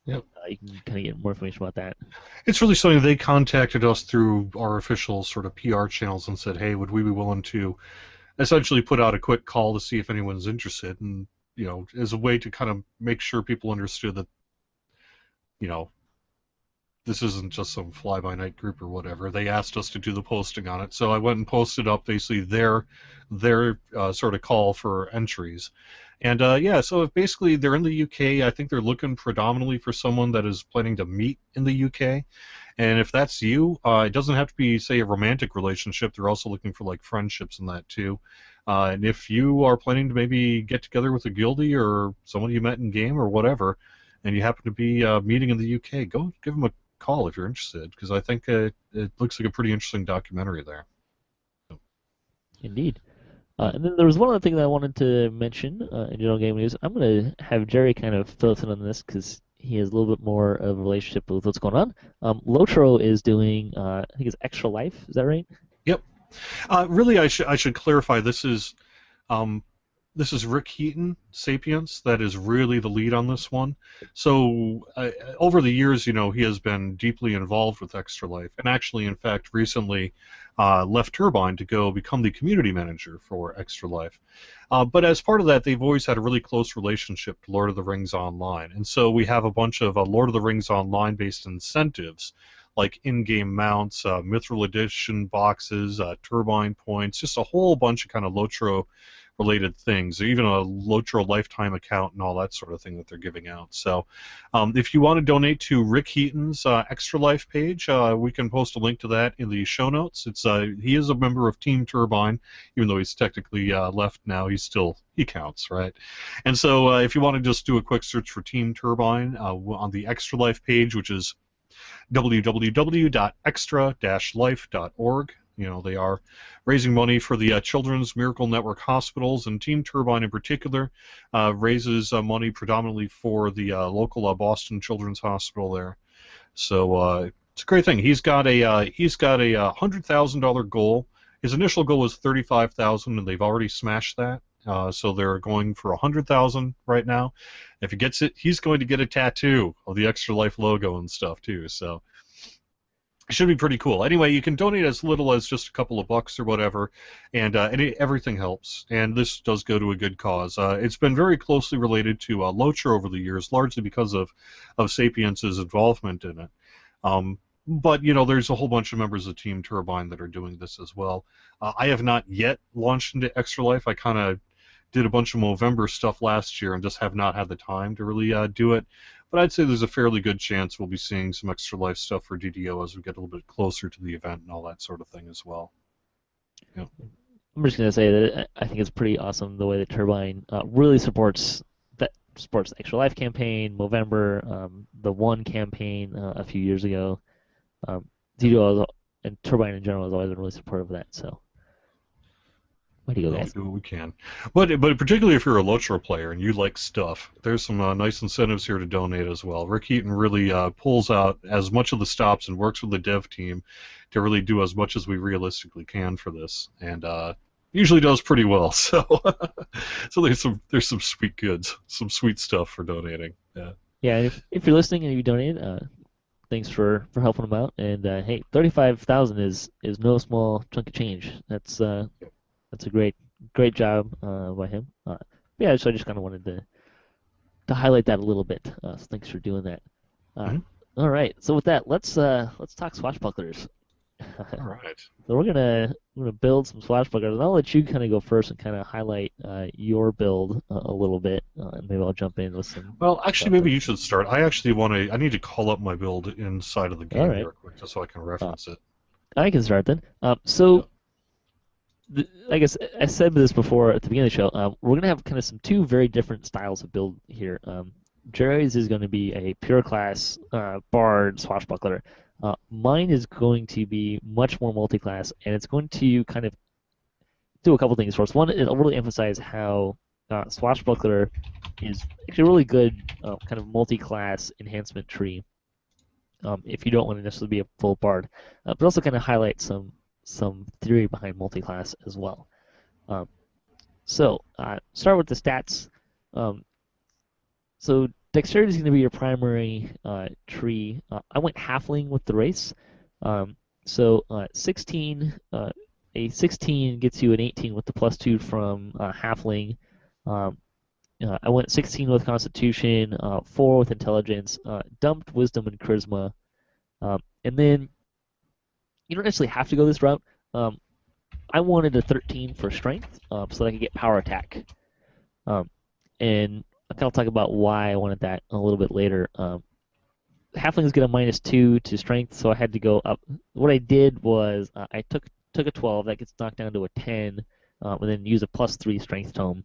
Yep. You can kind of get more information about that. It's really something they contacted us through our official sort of PR channels and said, hey, would we be willing to essentially put out a quick call to see if anyone's interested, and, you know, as a way to kind of make sure people understood that, you know, this isn't just some fly-by-night group or whatever. They asked us to do the posting on it, so I went and posted up basically their sort of call for entries. And yeah, so if basically they're in the UK, I think they're looking predominantly for someone that is planning to meet in the UK. And if that's you, it doesn't have to be, say, a romantic relationship. They're also looking for like friendships and that too. And if you are planning to maybe get together with a guildie or someone you met in game or whatever, and you happen to be meeting in the UK, go give them a call if you're interested, because I think it looks like a pretty interesting documentary there. Indeed. And then there was one other thing that I wanted to mention in general game news. I'm going to have Jerry kind of fill us in on this because he has a little bit more of a relationship with what's going on. Lotro is doing, I think it's Extra Life. Is that right? Yep. Really, I should clarify. This is Rick Heaton, Sapiens, that is really the lead on this one. So over the years, you know, he has been deeply involved with Extra Life, and actually, in fact, recently left Turbine to go become the community manager for Extra Life. But as part of that, they've always had a really close relationship to Lord of the Rings Online, and so we have a bunch of Lord of the Rings Online-based incentives, like in-game mounts, Mithril Edition boxes, Turbine points, just a whole bunch of kind of Lotro related things, even a Lotro lifetime account and all that sort of thing that they're giving out. So if you want to donate to Rick Heaton's Extra Life page, we can post a link to that in the show notes. It's he is a member of Team Turbine, even though he's technically left now. He counts, right? And so if you want to just do a quick search for Team Turbine on the Extra Life page, which is www.extra-life.org. You know, they are raising money for the Children's Miracle Network hospitals, and Team Turbine in particular raises money predominantly for the local Boston Children's Hospital there. So it's a great thing. He's got a $100,000 goal. His initial goal was $35,000, and they've already smashed that. So they're going for $100,000 right now. If he gets it, he's going to get a tattoo of the Extra Life logo and stuff too. So it should be pretty cool. Anyway, you can donate as little as just a couple of bucks or whatever, and everything helps. And this does go to a good cause. It's been very closely related to Lotro over the years, largely because of Sapiens' involvement in it. But, you know, there's a whole bunch of members of Team Turbine that are doing this as well. I have not yet launched into Extra Life. I kind of did a bunch of Movember stuff last year and just have not had the time to really do it. But I'd say there's a fairly good chance we'll be seeing some Extra Life stuff for DDO as we get a little bit closer to the event and all that sort of thing as well. Yeah. I'm just going to say that I think it's pretty awesome the way that Turbine really supports the Extra Life campaign, Movember, the One campaign a few years ago. DDO and Turbine in general has always been really supportive of that. So. Way to go, Well, we guys. do what we can. But particularly if you're a Lotro player and you like stuff, there's some nice incentives here to donate as well. Rick Heaton really pulls out as much of the stops and works with the dev team to really do as much as we realistically can for this, and usually does pretty well. So so there's some sweet goods, some sweet stuff for donating. Yeah. Yeah, if you're listening and you donated, thanks for helping them out. And hey, 35,000 is no small chunk of change. That's a great job by him. Yeah, so I just kind of wanted to highlight that a little bit. So thanks for doing that. All right, so with that, let's talk swashbucklers. All right. So we're gonna build some swashbucklers, and I'll let you kind of go first and kind of highlight your build a little bit, and maybe I'll jump in with some. Well, actually, maybe you should start. I need to call up my build inside of the game real quick just so I can reference it. I can start then. I guess I said this before at the beginning of the show. We're gonna have kind of two very different styles of build here. Jerry's is going to be a pure class bard swashbuckler. Mine is going to be much more multi-class, and it's going to kind of do a couple things for us. One, it'll really emphasize how swashbuckler is actually a really good kind of multi-class enhancement tree. If you don't want to necessarily be a full bard, but also kind of highlight some theory behind multi-class as well. So start with the stats. So dexterity is going to be your primary tree. I went halfling with the race. So 16, a 16 gets you an 18 with the +2 from halfling. I went 16 with constitution, 4 with intelligence, dumped wisdom and charisma, and then you don't necessarily have to go this route. I wanted a 13 for strength so that I could get power attack. And I'll kind of talk about why I wanted that a little bit later. Halflings get a -2 to strength, so I had to go up. What I did was I took a 12, that gets knocked down to a 10, and then use a +3 strength tome.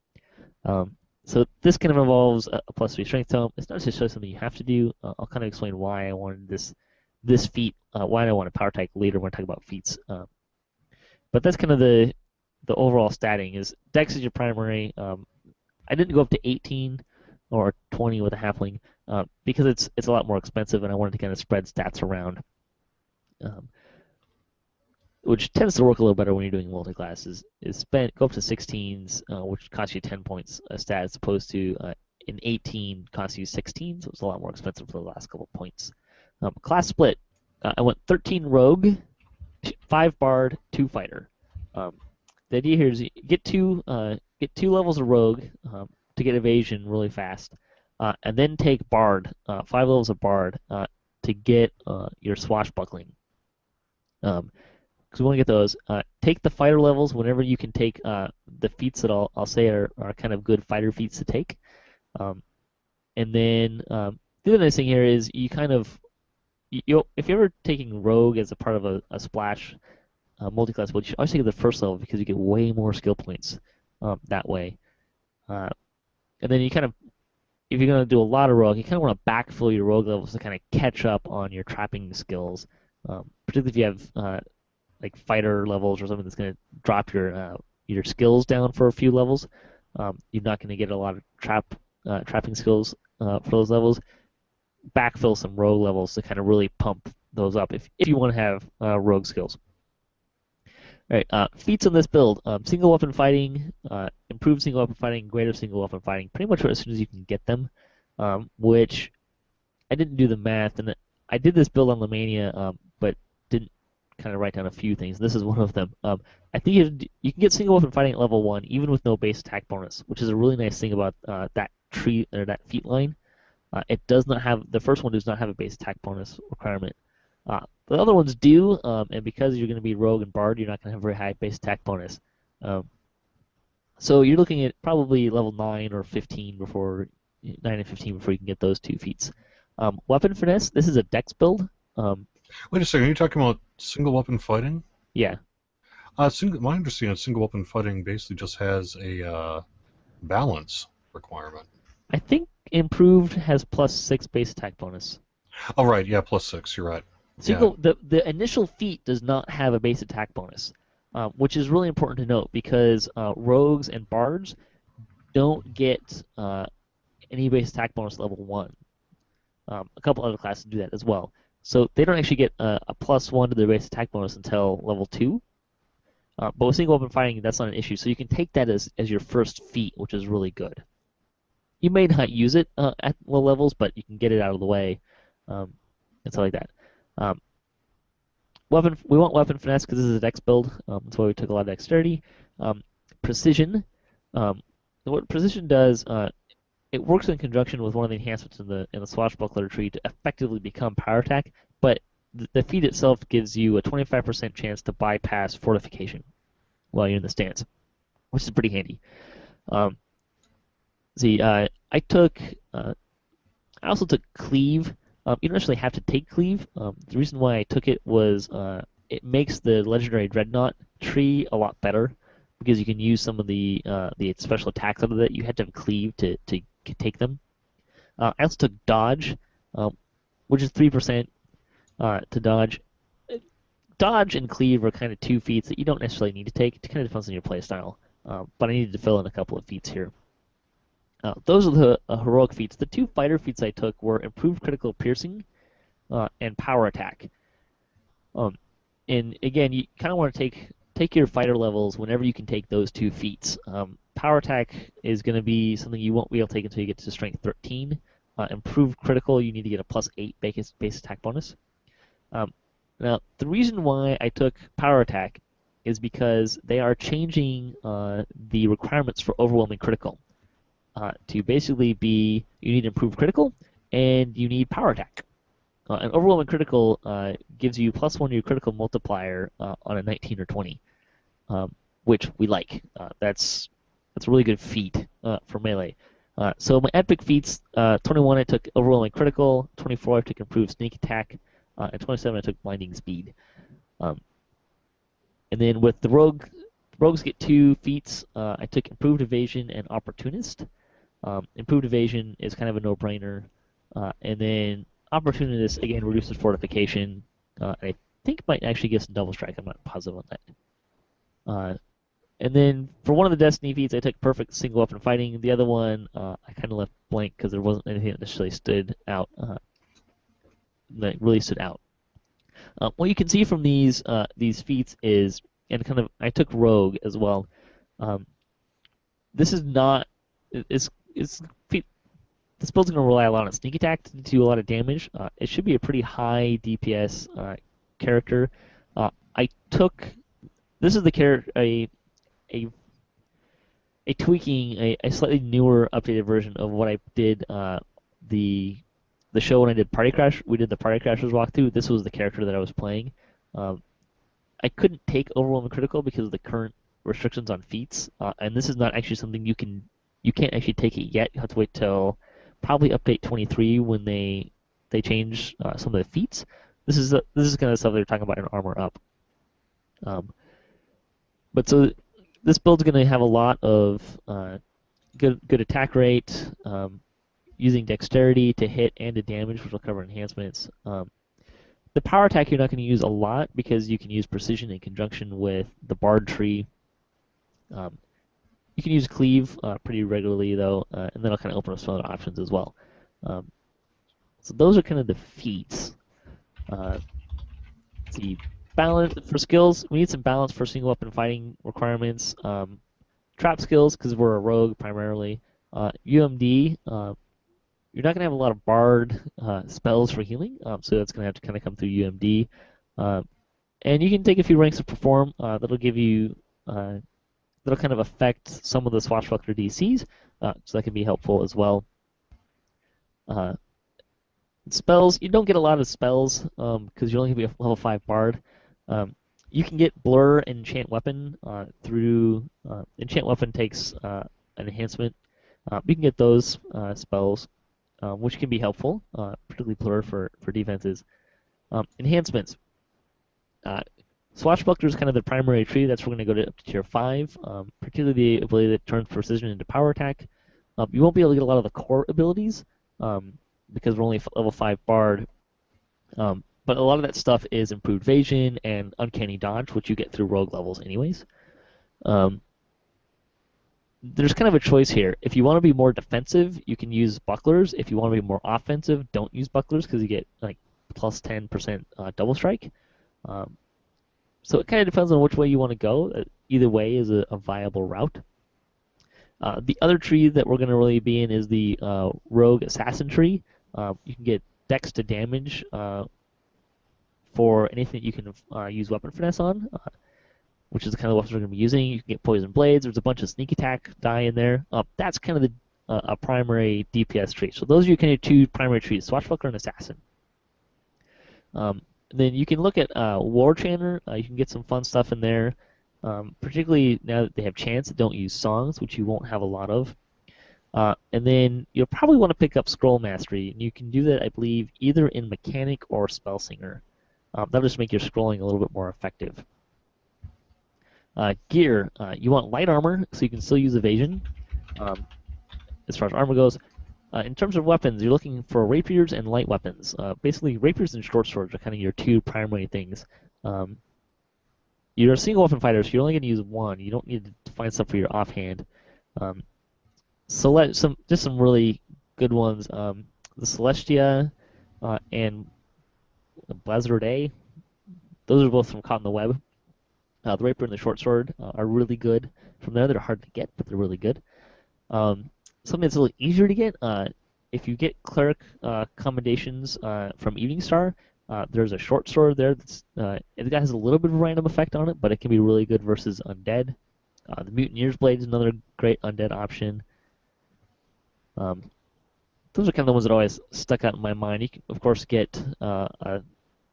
So this kind of involves a +3 strength tome. It's not necessarily something you have to do. I'll kind of explain why I wanted this feat, why I wanted power attack later when I talk about feats. But that's kind of the overall statting. Is Dex is your primary. I didn't go up to 18 or 20 with a halfling because it's a lot more expensive, and I wanted to kind of spread stats around, which tends to work a little better when you're doing multi-class. Is go up to 16s, which costs you 10 points a stat, as opposed to an 18 costs you 16, so it's a lot more expensive for the last couple of points. Class split. I went 13 rogue, 5 bard, 2 fighter. The idea here is you get two levels of rogue to get evasion really fast, and then take bard, 5 levels of bard to get your swashbuckling. Because we want to get those. Take the fighter levels whenever you can take the feats that I'll say are kind of good fighter feats to take. And then the other nice thing here is you kind of if you're ever taking rogue as a part of a splash multi-class build, you should always take the first level because you get way more skill points that way. And then you kind of, if you're going to do a lot of rogue, you kind of want to backfill your rogue levels to kind of catch up on your trapping skills, particularly if you have like fighter levels or something that's going to drop your skills down for a few levels. You're not going to get a lot of trapping skills for those levels. Backfill some rogue levels to kind of really pump those up if you want to have rogue skills. All right, feats on this build: single weapon fighting, improved single weapon fighting, greater single weapon fighting. Pretty much as soon as you can get them. Which I didn't do the math, and I did this build on Lemania, but didn't kind of write down a few things. This is one of them. I think you can get single weapon fighting at level 1 even with no base attack bonus, which is a really nice thing about that tree or that feat line. It does not have, the first one does not have a base attack bonus requirement. The other ones do, and because you're going to be rogue and bard, you're not going to have a very high base attack bonus. So you're looking at probably level 9 or 15 before 9 and 15 before you can get those 2 feats. Weapon finesse. This is a dex build. Wait a second. Are you talking about single weapon fighting? Yeah. My understanding is single weapon fighting basically just has a balance requirement. I think improved has +6 base attack bonus. Oh right, yeah, +6. You're right. The initial feat does not have a base attack bonus. which is really important to note because rogues and bards don't get any base attack bonus level 1. A couple other classes do that as well. So they don't actually get a +1 to their base attack bonus until level 2. But with single weapon fighting, that's not an issue. So you can take that as your first feat, which is really good. You may not use it at low levels, but you can get it out of the way and stuff like that. We want weapon finesse because this is a dex build. That's why we took a lot of dexterity. Precision. What precision does, it works in conjunction with one of the enhancements in the Swashbuckler tree to effectively become power attack, but the feat itself gives you a 25% chance to bypass fortification while you're in the stance, which is pretty handy. I also took cleave. You don't actually have to take cleave. The reason why I took it was it makes the legendary dreadnought tree a lot better because you can use some of the special attacks out of it. You had to have cleave to take them. I also took dodge, which is 3% to dodge. Dodge and cleave are kind of two feats that you don't necessarily need to take. It kind of depends on your playstyle. But I needed to fill in a couple of feats here. Those are the heroic feats. The two fighter feats I took were improved critical piercing and power attack. And again, you kind of want to take your fighter levels whenever you can take those two feats. Power attack is going to be something you won't be able to take until you get to strength 13. Improved critical, you need to get a +8 base attack bonus. Now, the reason why I took power attack is because they are changing the requirements for overwhelming critical. To basically be, you need improved critical, and you need power attack. An overwhelming critical gives you +1 to your critical multiplier on a 19 or 20, which we like. That's a really good feat for melee. So my epic feats, 21 I took overwhelming critical, 24 I took improved sneak attack, and 27 I took blinding speed. And then with the rogues get 2 feats. I took improved evasion and opportunist. Improved evasion is kind of a no-brainer, and then opportunist again reduces fortification. I think might actually give some double strike. I'm not positive on that. And then for one of the destiny feats, I took perfect single weapon fighting. The other one I kind of left blank because there wasn't anything that necessarily stood out. That really stood out. What you can see from these feats is, and kind of I took rogue as well. This is not this build's going to rely a lot on sneak attack to do a lot of damage. It should be a pretty high DPS character. This is the character a tweaking, a slightly newer, updated version of what I did the show when I did Party Crash. We did the Party Crashers walkthrough. This was the character that I was playing. I couldn't take overwhelming critical because of the current restrictions on feats, and this is not actually something you can't actually take it yet. You have to wait till probably update 23 when they change some of the feats. This is kind of stuff they're talking about in Armor Up. But so this build's going to have a lot of good attack rate, using dexterity to hit and to damage, which will cover enhancements. The power attack you're not going to use a lot because you can use precision in conjunction with the bard tree. You can use cleave pretty regularly though, and that'll kind of open up some other options as well. So those are kind of the feats. Let's see, balance for skills. We need some balance for single weapon fighting requirements. Trap skills because we're a rogue primarily. UMD. You're not going to have a lot of bard spells for healing, so that's going to have to kind of come through UMD. And you can take a few ranks of perform. That'll give you, that'll kind of affect some of the Swashbuckler DCs, so that can be helpful as well. Spells, you don't get a lot of spells because you're only going to be a level 5 bard. You can get blur and enchant weapon through. Enchant weapon takes an enhancement. You can get those spells, which can be helpful, particularly blur for defenses. Enhancements. Swashbuckler is kind of the primary tree. That's where we're going to go up to tier 5, particularly the ability that turns precision into power attack. You won't be able to get a lot of the core abilities because we're only level 5 bard. but a lot of that stuff is improved evasion and uncanny dodge, which you get through rogue levels anyways. There's kind of a choice here. If you want to be more defensive, you can use bucklers. If you want to be more offensive, don't use bucklers because you get like plus 10% double strike. So it kind of depends on which way you want to go. Either way is a viable route. The other tree that we're going to really be in is the rogue assassin tree. You can get dex to damage for anything that you can use weapon finesse on, which is the kind of weapons we're going to be using. You can get poison blades. There's a bunch of sneak attack die in there. That's kind of a primary DPS tree. So those are your kind of two primary trees, Swashbuckler and Assassin. Then you can look at War Chanter. You can get some fun stuff in there, particularly now that they have chants that don't use songs, which you won't have a lot of. And then you'll probably want to pick up Scroll Mastery, and you can do that, I believe, either in Mechanic or Spellsinger. That'll just make your scrolling a little bit more effective. Gear, you want light armor, so you can still use evasion as far as armor goes. In terms of weapons, you're looking for rapiers and light weapons. Basically, rapiers and short swords are kind of your two primary things. You're a single weapon fighter, so you're only going to use one. You don't need to find stuff for your offhand. Select just some really good ones. The Celestia and the Blazerde, those are both from Caught in the Web. The rapier and the short sword are really good. From there, they're hard to get, but they're really good. Something that's a little easier to get, if you get cleric commendations from Evening Star, there's a short sword there that's it has a little bit of a random effect on it, but it can be really good versus undead. The Mutineer's Blade is another great undead option. Those are kind of the ones that always stuck out in my mind. You can, of course, get a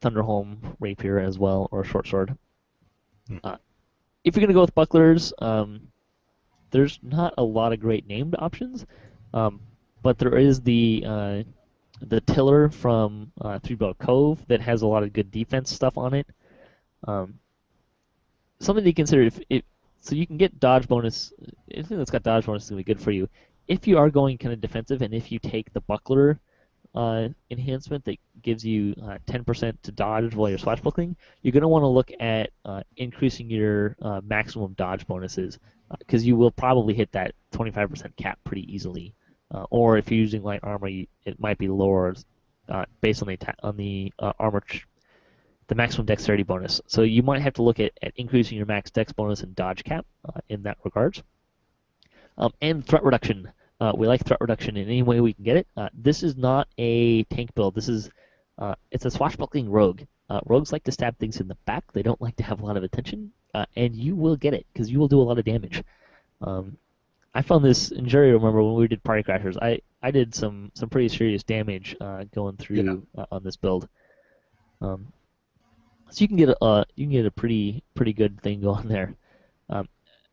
Thunderholm rapier as well, or a short sword. If you're going to go with bucklers, there's not a lot of great named options, but there is the Tiller from Three Bell Cove that has a lot of good defense stuff on it. Something to consider, so you can get dodge bonus. Anything that's got dodge bonus is going to be good for you. If you are going kind of defensive, and if you take the buckler enhancement that gives you 10% to dodge while you're swashbuckling, you're going to want to look at increasing your maximum dodge bonuses, because you will probably hit that 25% cap pretty easily. Or if you're using light armor, it might be lower based on the armor, the maximum dexterity bonus. So you might have to look at increasing your max dex bonus and dodge cap in that regards. And threat reduction. We like threat reduction in any way we can get it. This is not a tank build. This is it's a swashbuckling rogue. Rogues like to stab things in the back. They don't like to have a lot of attention, and you will get it because you will do a lot of damage. I found this, and Jerry, remember when we did Party Crashers, I did some pretty serious damage going through on this build. So you can get a pretty good thing going there.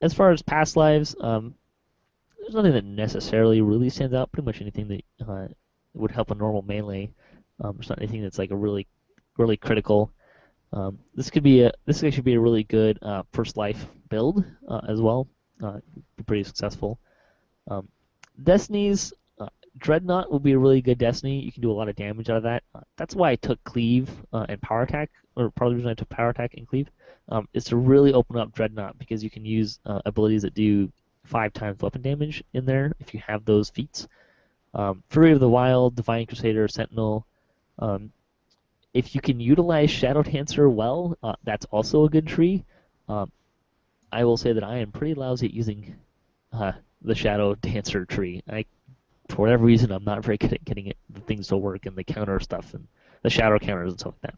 As far as past lives, there's nothing that necessarily really stands out. Pretty much anything that would help a normal melee. There's not anything that's like a really critical. This could actually be a really good first life build as well. Be pretty successful. Destinies, Dreadnought will be a really good Destiny. You can do a lot of damage out of that. That's why I took Cleave and Power Attack, or part of the reason I took Power Attack and Cleave, is to really open up Dreadnought, because you can use abilities that do 5 times weapon damage in there if you have those feats. Fury of the Wild, Divine Crusader, Sentinel. If you can utilize Shadow Dancer well, that's also a good tree. I will say that I am pretty lousy at using the Shadow Dancer tree. For whatever reason, I'm not very good at getting the things to work and the counter stuff and the shadow counters and stuff like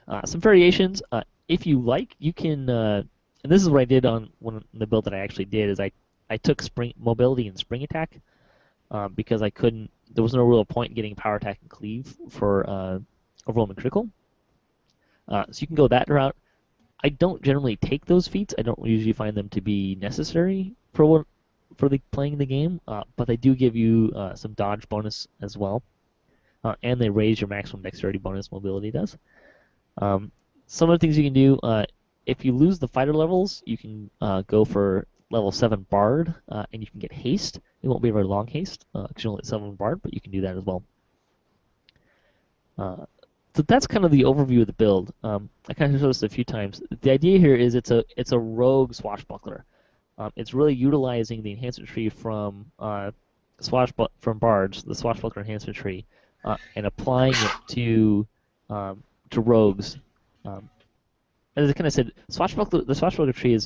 that. Some variations. If you like, you can. And this is what I did on the build that I actually did. Is I took spring mobility and spring attack because I couldn't. There was no real point in getting power attack and cleave for overwhelming critical. So you can go that route. I don't generally take those feats. I don't usually find them to be necessary for playing the game, but they do give you some dodge bonus as well, and they raise your maximum dexterity bonus. Mobility does. Some of the things you can do, if you lose the fighter levels, you can go for level 7 Bard, and you can get haste. It won't be a very long haste, because you're only at 7 Bard, but you can do that as well. So that's kind of the overview of the build. I kind of showed this a few times. The idea here is it's a rogue swashbuckler. It's really utilizing the enhancement tree from from bards, the swashbuckler enhancement tree, and applying it to rogues. As I kind of said, the swashbuckler tree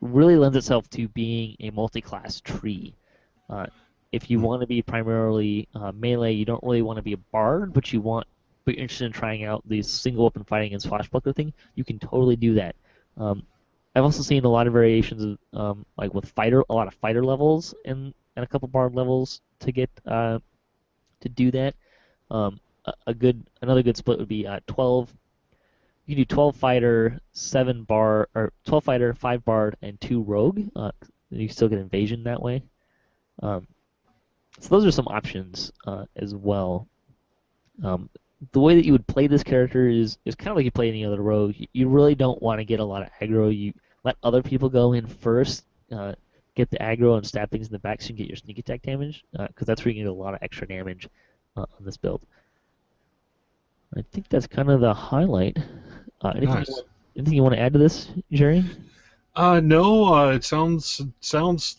really lends itself to being a multi-class tree. If you want to be primarily melee, you don't really want to be a bard, but you're interested in trying out the single weapon fighting and swashbuckler thing, you can totally do that. I've also seen a lot of variations of like with a lot of fighter levels and a couple bard levels to get to do that. Another good split would be 12. You can do 12 fighter, 7 bard, or 12 fighter, 5 bard, and 2 rogue. You still get invasion that way. So those are some options as well. The way that you would play this character is kind of like you play any other rogue. You really don't want to get a lot of aggro. You let other people go in first, get the aggro and stab things in the back so you can get your sneak attack damage, because that's where you can get a lot of extra damage on this build. I think that's kind of the highlight. Anything you want to add to this, Jerry? No. It sounds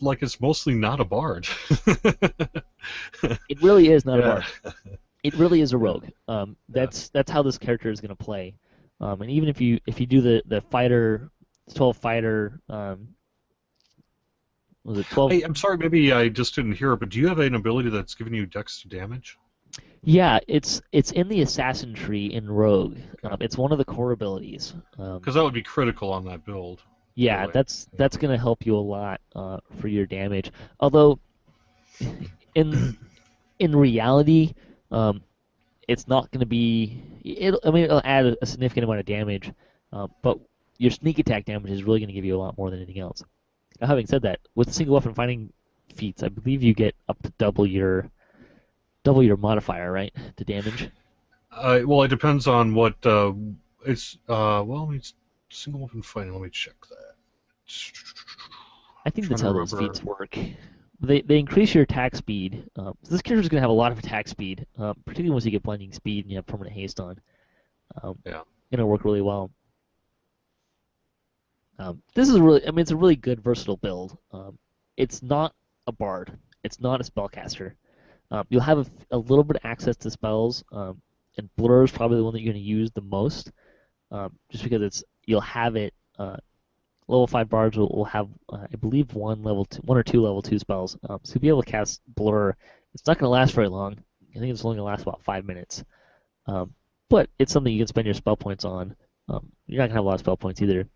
like it's mostly not a bard. It really is not a bard. It really is a rogue. That's how this character is going to play. And even if you do the fighter, 12 fighter, was it 12? Hey, I'm sorry, maybe I just didn't hear it, but do you have an ability that's giving you dex to damage? Yeah, it's in the assassin tree in rogue. It's one of the core abilities. Because that would be critical on that build. Yeah, really. that's going to help you a lot for your damage. Although, in reality, it's not going to be. It'll add a significant amount of damage, but your sneak attack damage is really going to give you a lot more than anything else. Now, having said that, with single weapon fighting feats, I believe you get up to double your modifier, right, to damage. Well, it depends on what it's. Well, it's single weapon fighting. Let me check that. I think that's how those feats work. They increase your attack speed. So this character is going to have a lot of attack speed, particularly once you get blending speed and you have permanent haste on. Yeah. It'll work really well. This is really, it's a really good versatile build. It's not a bard. It's not a spellcaster. You'll have a little bit of access to spells, and Blur is probably the one that you're going to use the most, just because you'll have it. Level 5 bards will have, I believe, one or two level 2 spells. So you'll be able to cast Blur. It's not going to last very long. I think it's only going to last about 5 minutes. But it's something you can spend your spell points on. You're not going to have a lot of spell points either.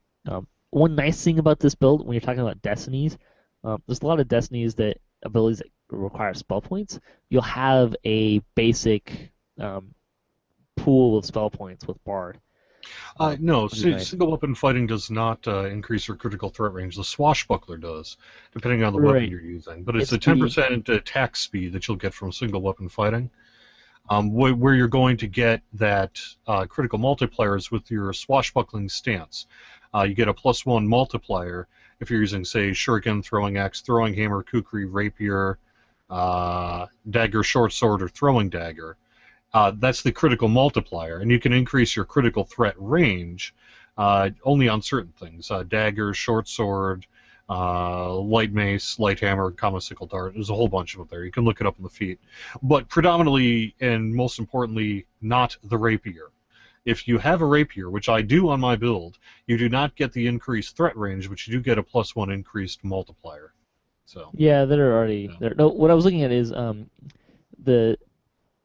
One nice thing about this build, when you're talking about destinies, there's a lot of destinies abilities that require spell points. You'll have a basic pool of spell points with Bard. No, single weapon fighting does not increase your critical threat range. The Swashbuckler does, depending on the weapon you're using. But it's the 10% attack speed that you'll get from single weapon fighting. Where you're going to get that critical multiplier is with your swashbuckling stance. You get a +1 multiplier if you're using, say, shuriken, throwing axe, throwing hammer, kukri, rapier, dagger, short sword, or throwing dagger. That's the critical multiplier, and you can increase your critical threat range only on certain things. Dagger, short sword, light mace, light hammer, common sickle dart. There's a whole bunch of them there. You can look it up in the feat. But predominantly, and most importantly, not the rapier. If you have a rapier, which I do on my build, you do not get the increased threat range, but you do get a +1 increased multiplier. So yeah, they're already there. No, what I was looking at is the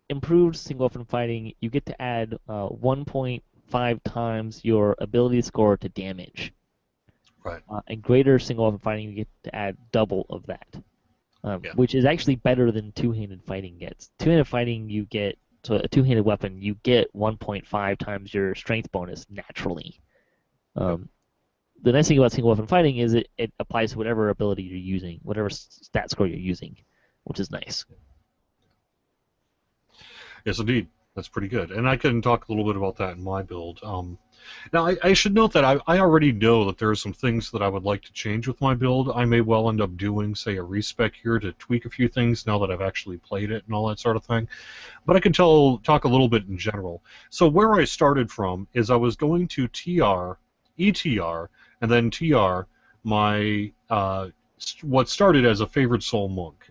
improved single weapon fighting. You get to add 1.5 times your ability score to damage. Right. And greater single weapon fighting, you get to add double of that, which is actually better than two-handed fighting gets. Two-handed fighting, you get. So a two-handed weapon, you get 1.5 times your strength bonus naturally. The nice thing about single weapon fighting is it applies to whatever ability you're using, whatever stat score you're using, which is nice. Yes, indeed. That's pretty good. And I can talk a little bit about that in my build. Now, I should note that I already know that there are some things that I would like to change with my build. I may well end up doing, say, a respec here to tweak a few things now that I've actually played it and all that sort of thing. But I can talk a little bit in general. So where I started from is I was going to TR, ETR, and then TR, my what started as a Favored Soul Monk.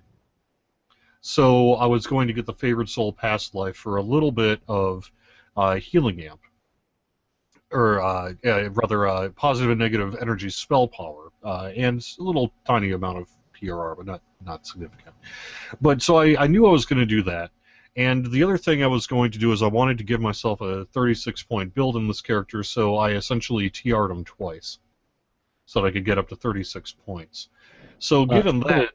So I was going to get the Favored Soul Past Life for a little bit of Healing Amp. Or rather, positive and negative energy spell power, and a little tiny amount of PRR, but not significant. But so I knew I was going to do that, and the other thing I was going to do is I wanted to give myself a 36-point build in this character, so I essentially TR'd him twice, so that I could get up to 36 points. So given that,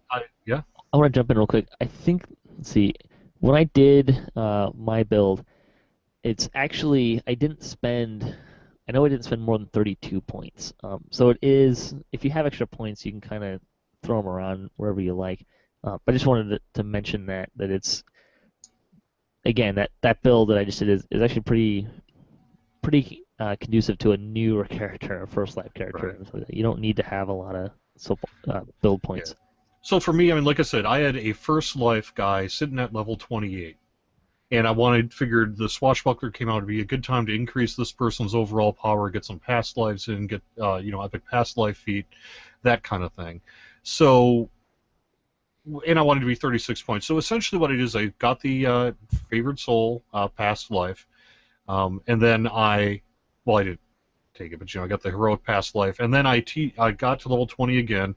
yeah? I want to jump in real quick. I think, let's see, when I did my build, it's actually, I know I didn't spend more than 32 points. So it is, if you have extra points, you can kind of throw them around wherever you like. But I just wanted to mention that it's, again, that build that I just did is actually pretty conducive to a newer character, a first life character. Right. So you don't need to have a lot of build points. Yeah. So for me, I mean, like I said, I had a first life guy sitting at level 28. And I figured the Swashbuckler came out to be a good time to increase this person's overall power, get some past lives in, get epic past life feat, that kind of thing. So, and I wanted to be 36 points. So essentially, what it is, I got the Favored Soul past life, and then I didn't take it, but I got the heroic past life, and then I got to level 20 again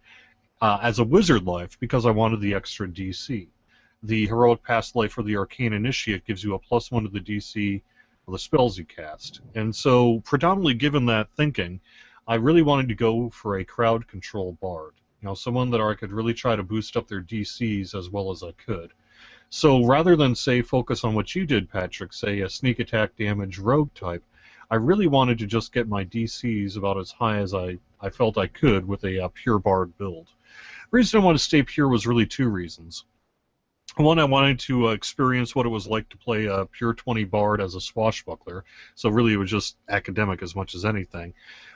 as a wizard life because I wanted the extra DC. The heroic past life for the arcane initiate gives you a +1 to the DC of the spells you cast. And so, predominantly given that thinking, I really wanted to go for a crowd control bard. Someone that I could really try to boost up their DCs as well as I could. So rather than, say, focus on what you did, Patrick, say a sneak attack damage rogue type, I really wanted to just get my DCs about as high as I felt I could with a pure bard build. The reason I wanted to stay pure was really two reasons. One, I wanted to experience what it was like to play a pure 20 bard as a swashbuckler, so really it was just academic as much as anything.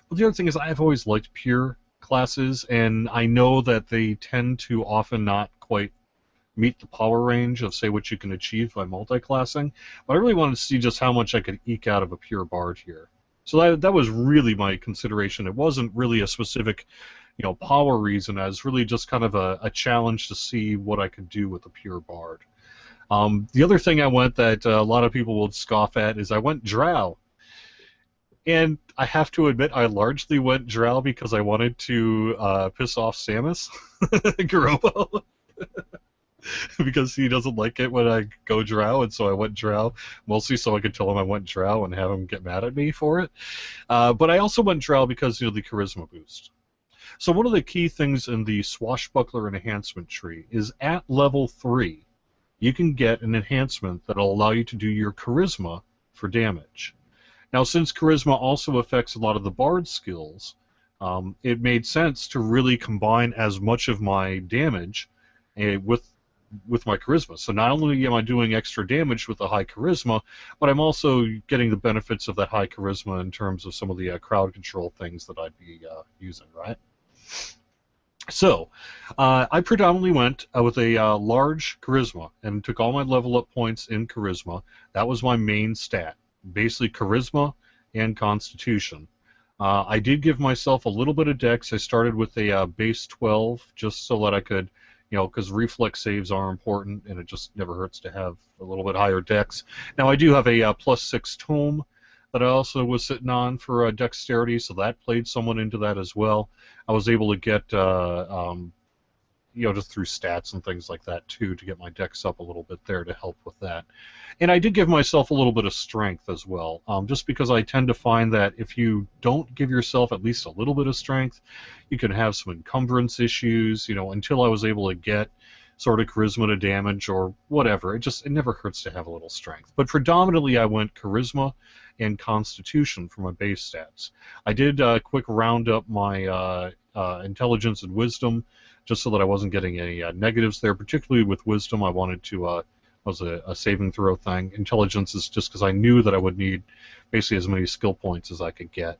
But the other thing is I've always liked pure classes, and I know that they tend to often not quite meet the power range of, say, what you can achieve by multiclassing, but I really wanted to see just how much I could eke out of a pure bard here. So that was really my consideration. It wasn't really a specific power reason, as really just kind of a challenge to see what I could do with a pure bard. The other thing I went that a lot of people will scoff at is I went drow. And I have to admit, I largely went drow because I wanted to piss off Samus Garobo. Because he doesn't like it when I go drow, and so I went drow, mostly so I could tell him I went drow and have him get mad at me for it. But I also went drow because the charisma boost. So one of the key things in the Swashbuckler enhancement tree is at level 3, you can get an enhancement that will allow you to do your charisma for damage. Now, since charisma also affects a lot of the bard skills, it made sense to really combine as much of my damage with my charisma. So not only am I doing extra damage with the high charisma, but I'm also getting the benefits of that high charisma in terms of some of the crowd control things that I'd be using, right? So, I predominantly went with a large charisma and took all my level up points in charisma. That was my main stat, basically charisma and constitution. I did give myself a little bit of dex. I started with a base 12 just so that I could, because reflex saves are important, and it just never hurts to have a little bit higher dex. Now, I do have a +6 tome that I also was sitting on for dexterity, so that played somewhat into that as well. I was able to get, just through stats and things like that, too, to get my dex up a little bit there to help with that. And I did give myself a little bit of strength as well, just because I tend to find that if you don't give yourself at least a little bit of strength, you can have some encumbrance issues, until I was able to get sort of charisma to damage or whatever. It never hurts to have a little strength. But predominantly I went charisma and constitution for my base stats. I did quick round up my intelligence and wisdom just so that I wasn't getting any negatives there. Particularly with wisdom, I wanted to was a saving throw thing. Intelligence is just because I knew that I would need basically as many skill points as I could get.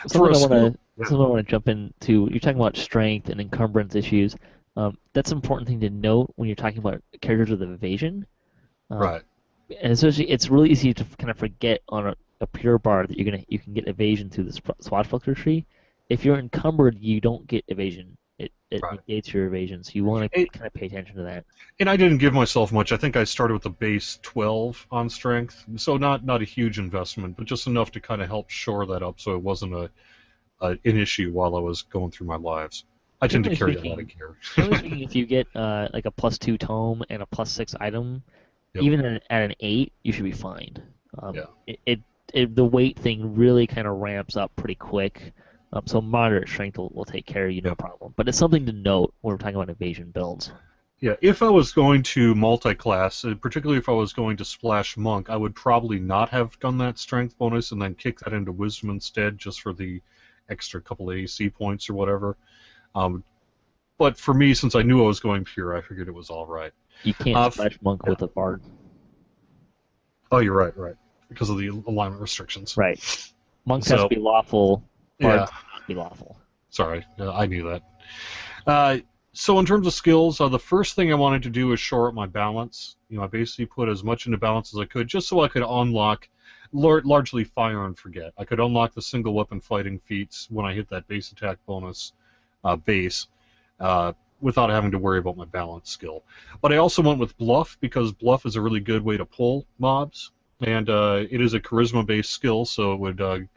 Something I want to jump into. You're talking about strength and encumbrance issues. That's an important thing to note when you're talking about characters with evasion. Right. And especially, it's really easy to kind of forget on a pure bard that you can get evasion through the Swashbuckler tree. If you're encumbered, you don't get evasion. It negates your evasion, so you want to kind of pay attention to that. And I didn't give myself much. I think I started with the base 12 on strength, so not a huge investment, but just enough to kind of help shore that up, so it wasn't an issue while I was going through my lives. I tend to carry a lot of gear. Generally speaking, if you get like a +2 tome and a +6 item, Yep. even at an 8, you should be fine. Yeah. The weight thing really kind of ramps up pretty quick. So moderate strength will take care of you, no problem. But it's something to note when we're talking about evasion builds. Yeah, if I was going to multi-class, particularly if I was going to Splash Monk, I would probably not have done that strength bonus and then kick that into Wisdom instead, just for the extra couple of AC points or whatever. But for me, since I knew I was going pure, I figured it was all right. You can't Splash Monk with a bard. Oh, you're right, because of the alignment restrictions. Right. Monks has to be lawful. Bards not be lawful. Sorry, I knew that. So in terms of skills, the first thing I wanted to do is shore up my balance. I basically put as much into balance as I could, just so I could unlock largely fire and forget. I could unlock the single weapon fighting feats when I hit that base attack bonus base without having to worry about my balance skill. But I also went with bluff, because bluff is a really good way to pull mobs, and it is a charisma-based skill, so it would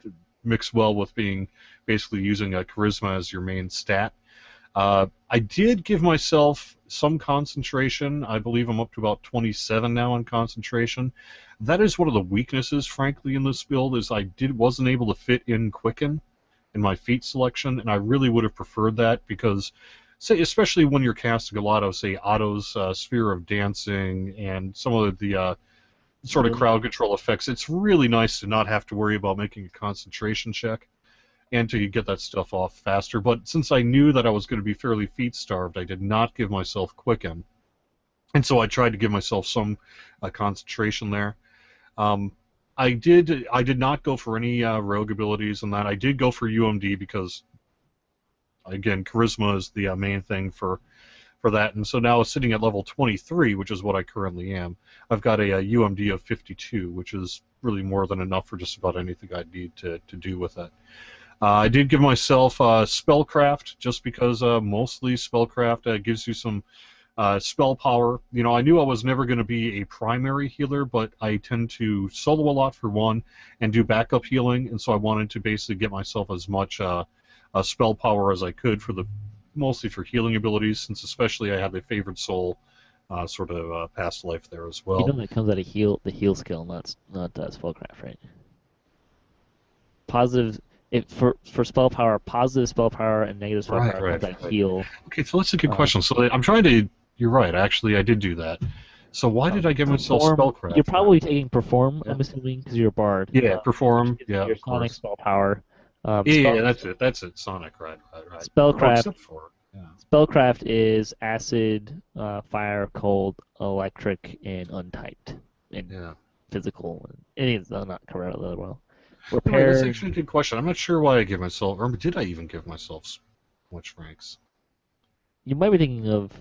mix well with being basically using a charisma as your main stat. I did give myself some concentration. I believe I'm up to about 27 now in concentration. That is one of the weaknesses, frankly, in this build, is I wasn't able to fit in Quicken in my feat selection, and I really would have preferred that, because, say, especially when you're casting a lot of, say, Otto's Sphere of Dancing and some of the sort of crowd control effects, it's really nice to not have to worry about making a concentration check and to get that stuff off faster. But since I knew that I was going to be fairly feat-starved, I did not give myself Quicken. And so I tried to give myself some concentration there. I did not go for any rogue abilities in that. I did go for UMD because, again, Charisma is the main thing for that. And so now sitting at level 23, which is what I currently am, I've got a UMD of 52, which is really more than enough for just about anything I need to do with it. I did give myself Spellcraft, just because mostly Spellcraft gives you some spell power. I knew I was never going to be a primary healer, but I tend to solo a lot for one and do backup healing, and so I wanted to basically get myself as much spell power as I could mostly for healing abilities, since especially I have a favored soul sort of past life there as well. That comes out of the heal skill, not spellcraft, right? Positive. For spell power, positive spell power and negative spell power comes out of heal. Okay, so that's a good question. So I'm trying to. You're right. Actually, I did do that. So why did I give myself spellcraft? You're probably taking perform. I'm assuming, because you're a bard. Yeah, perform. Yeah, your sonic spell power. Yeah, that's it. That's it. Sonic, right. Spellcraft. Spellcraft is acid, fire, cold, electric, and untyped, and physical. Any of those not covered out that well. Repair. That's actually a good question. I'm not sure why I gave myself, or did I even give myself much ranks? You might be thinking of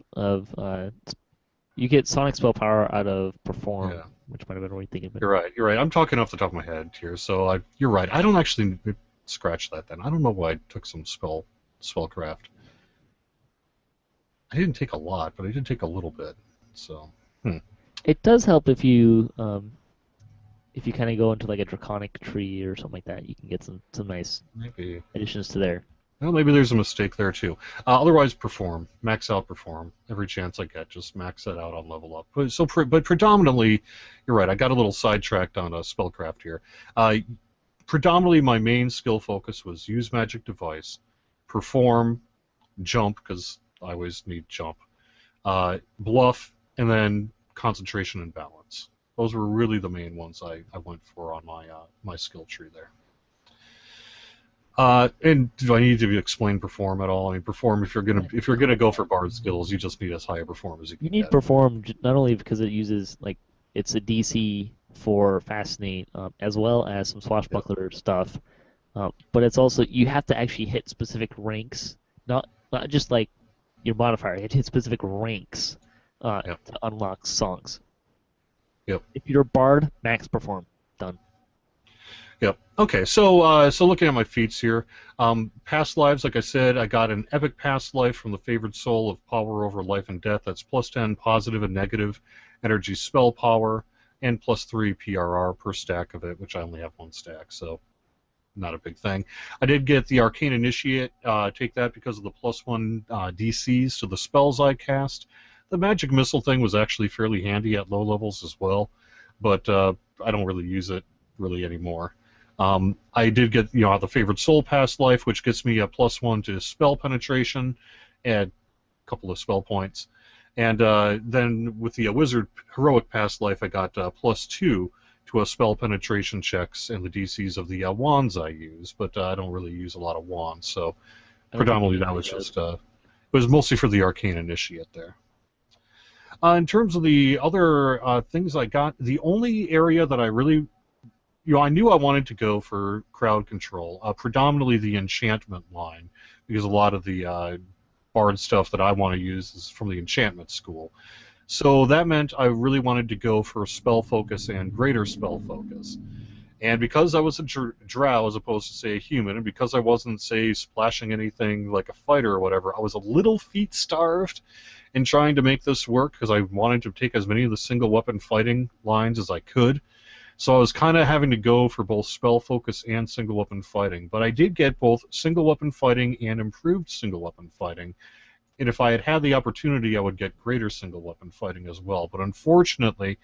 you get sonic spell power out of perform, which might have been what you're thinking. But... You're right. I'm talking off the top of my head here, so you're right. I don't actually scratch that then. I don't know why I took some spellcraft. I didn't take a lot, but I did take a little bit. So. It does help if you kind of go into like a draconic tree or something like that. You can get some nice additions to there. Well, maybe there's a mistake there too. Otherwise, perform. Max out perform. Every chance I get, just max that out on level up. But predominantly, you're right. I got a little sidetracked on spellcraft here. Predominantly, my main skill focus was use magic device, perform, jump, because I always need jump, bluff, and then concentration and balance. Those were really the main ones I went for on my skill tree there. And do I need to explain perform at all? I mean, perform, if you're gonna go for bard skills, you just need as high a perform as you can. You need perform not only because it uses it's a DC for Fascinate, as well as some Swashbuckler stuff. But it's also, you have to actually hit specific ranks, not just like your modifier. You have to hit specific ranks to unlock songs. Yep. If you're a bard, max perform. Done. Yep. Okay, so looking at my feats here, past lives, like I said, I got an epic past life from the favored soul of power over life and death. That's +10 positive and negative energy spell power, and +3 PRR per stack of it, which I only have one stack, so not a big thing. I did get the Arcane Initiate, take that because of the +1 DCs to the spells I cast. The Magic Missile thing was actually fairly handy at low levels as well, but I don't really use it really anymore. I did get, the Favored Soul past life, which gets me a +1 to spell penetration, and a couple of spell points. And then with the Wizard Heroic past life, I got +2 to a spell penetration checks and the DCs of the wands I use, but I don't really use a lot of wands, so predominantly that was just, it was mostly for the Arcane Initiate there. In terms of the other things I got, the only area that I really, I knew I wanted to go for crowd control, predominantly the enchantment line, because a lot of the bard stuff that I want to use is from the enchantment school. So that meant I really wanted to go for spell focus and greater spell focus. And because I was a drow as opposed to, say, a human, and because I wasn't, say, splashing anything like a fighter or whatever, I was a little feat-starved in trying to make this work, because I wanted to take as many of the single-weapon fighting lines as I could. So I was kind of having to go for both spell focus and single-weapon fighting. But I did get both single-weapon fighting and improved single-weapon fighting. And if I had had the opportunity, I would get greater single-weapon fighting as well. But unfortunately,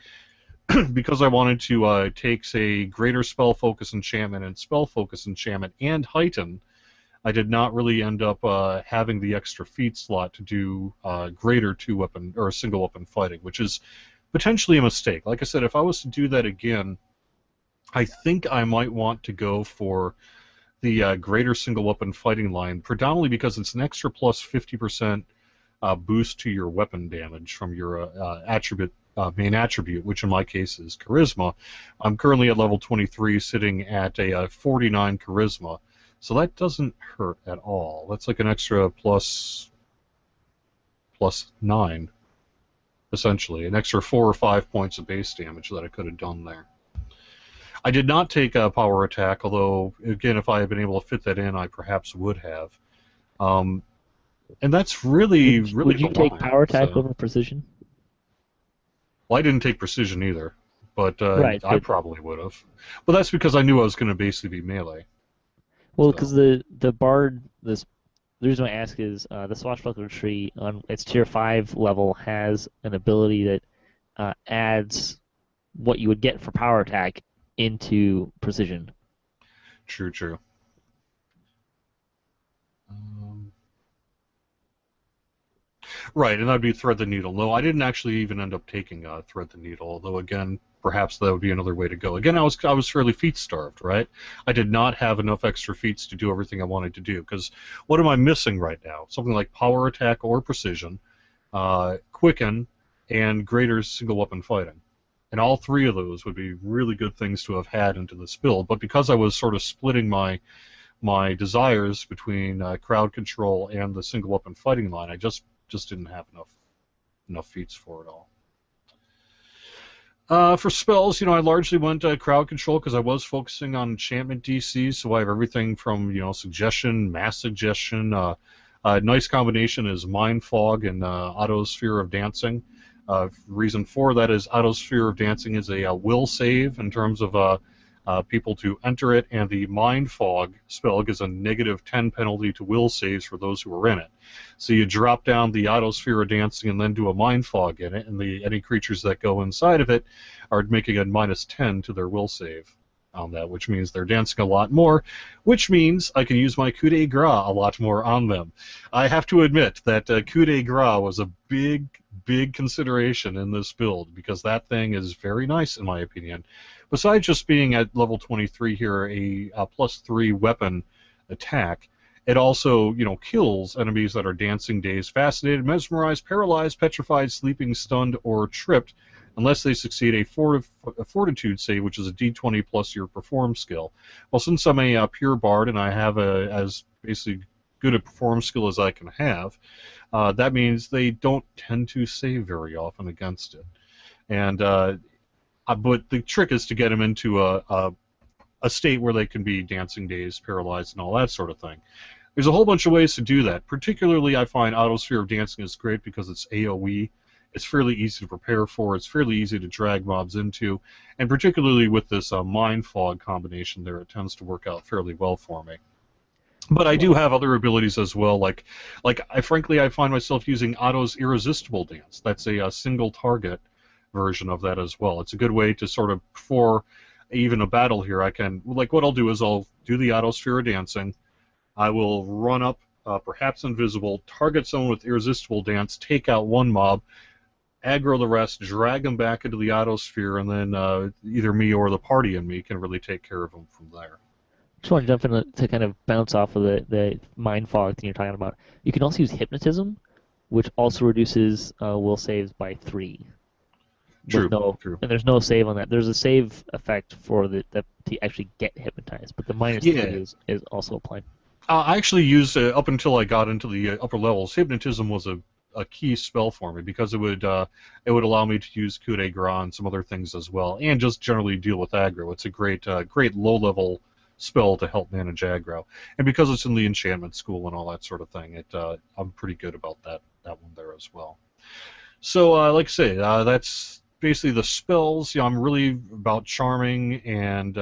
because I wanted to take, say, greater spell focus enchantment and spell focus enchantment and heighten, I did not really end up having the extra feat slot to do greater two-weapon or single-weapon fighting, which is potentially a mistake. Like I said, if I was to do that again, I think I might want to go for the greater single-weapon fighting line, predominantly because it's an extra plus 50% boost to your weapon damage from your main attribute, which in my case is Charisma. I'm currently at level 23, sitting at a 49 Charisma, so that doesn't hurt at all. That's like an extra plus 9, essentially, an extra 4 or 5 points of base damage that I could have done there. I did not take a power attack, although, again, if I had been able to fit that in, I perhaps would have. And that's really Would you take power attack over precision? Well, I didn't take precision either, but right, I probably would have. But that's because I knew I was going to basically be melee. Well, because the bard, the reason I ask is the Swashbuckler tree on its tier 5 level has an ability that adds what you would get for power attack into precision. True. Right, and that would be Thread the Needle. No, I didn't actually even end up taking Thread the Needle, although, again, perhaps that would be another way to go. Again, I was fairly feat-starved, right? I did not have enough extra feats to do everything I wanted to do, because what am I missing right now? Something like power attack or precision, quicken, and greater single-weapon fighting. And all three of those would be really good things to have had into this build, but because I was sort of splitting my desires between crowd control and the single-weapon fighting line, I just didn't have enough feats for it all. For spells, I largely went crowd control because I was focusing on enchantment DCs, so I have everything from, suggestion, mass suggestion. A nice combination is Mind Fog and Autosphere of Dancing. Reason for that is Autosphere of Dancing is a will save in terms of people to enter it, and the Mind Fog spell gives a -10 penalty to will saves for those who are in it. So you drop down the Autosphere of Dancing and then do a Mind Fog in it, and any creatures that go inside of it are making a -10 to their will save on that, which means they're dancing a lot more, which means I can use my coup de grace a lot more on them. I have to admit that coup de grace was a big consideration in this build, because that thing is very nice in my opinion. Besides just being at level 23 here, a +3 weapon attack, it also, kills enemies that are dancing, dazed, fascinated, mesmerized, paralyzed, petrified, sleeping, stunned, or tripped unless they succeed a fortitude save, which is a d20 plus your perform skill. Well, since I'm a pure bard and I have as basically good a perform skill as I can have, that means they don't tend to save very often against it. And but the trick is to get them into a state where they can be dancing dazed, paralyzed, and all that sort of thing. There's a whole bunch of ways to do that. Particularly, I find Autosphere of Dancing is great because it's AoE. It's fairly easy to prepare for. It's fairly easy to drag mobs into. And particularly with this Mind Fog combination there, it tends to work out fairly well for me. But I do have other abilities as well, like I find myself using Otto's Irresistible Dance. That's a single target version of that as well. It's a good way to sort of, for even a battle here, I can, like, what I'll do is I'll do the Autosphere of Dancing. I will run up, perhaps invisible, target someone with Irresistible Dance, take out one mob, aggro the rest, drag them back into the Autosphere, and then either me or the party and me can really take care of them from there. Just want to jump in to kind of bounce off of the mind fog thing you're talking about. You can also use hypnotism, which also reduces will saves by 3. True. And there's no save on that. There's a save effect for to actually get hypnotized, but the minus 3 is also applied. I actually used up until I got into the upper levels. Hypnotism was a key spell for me because it would allow me to use coup de grace and some other things as well, and just generally deal with aggro. It's a great low level spell to help manage aggro, and because it's in the enchantment school and all that sort of thing, I'm pretty good about that one there as well. So like I say, that's basically the spells. I'm really about charming and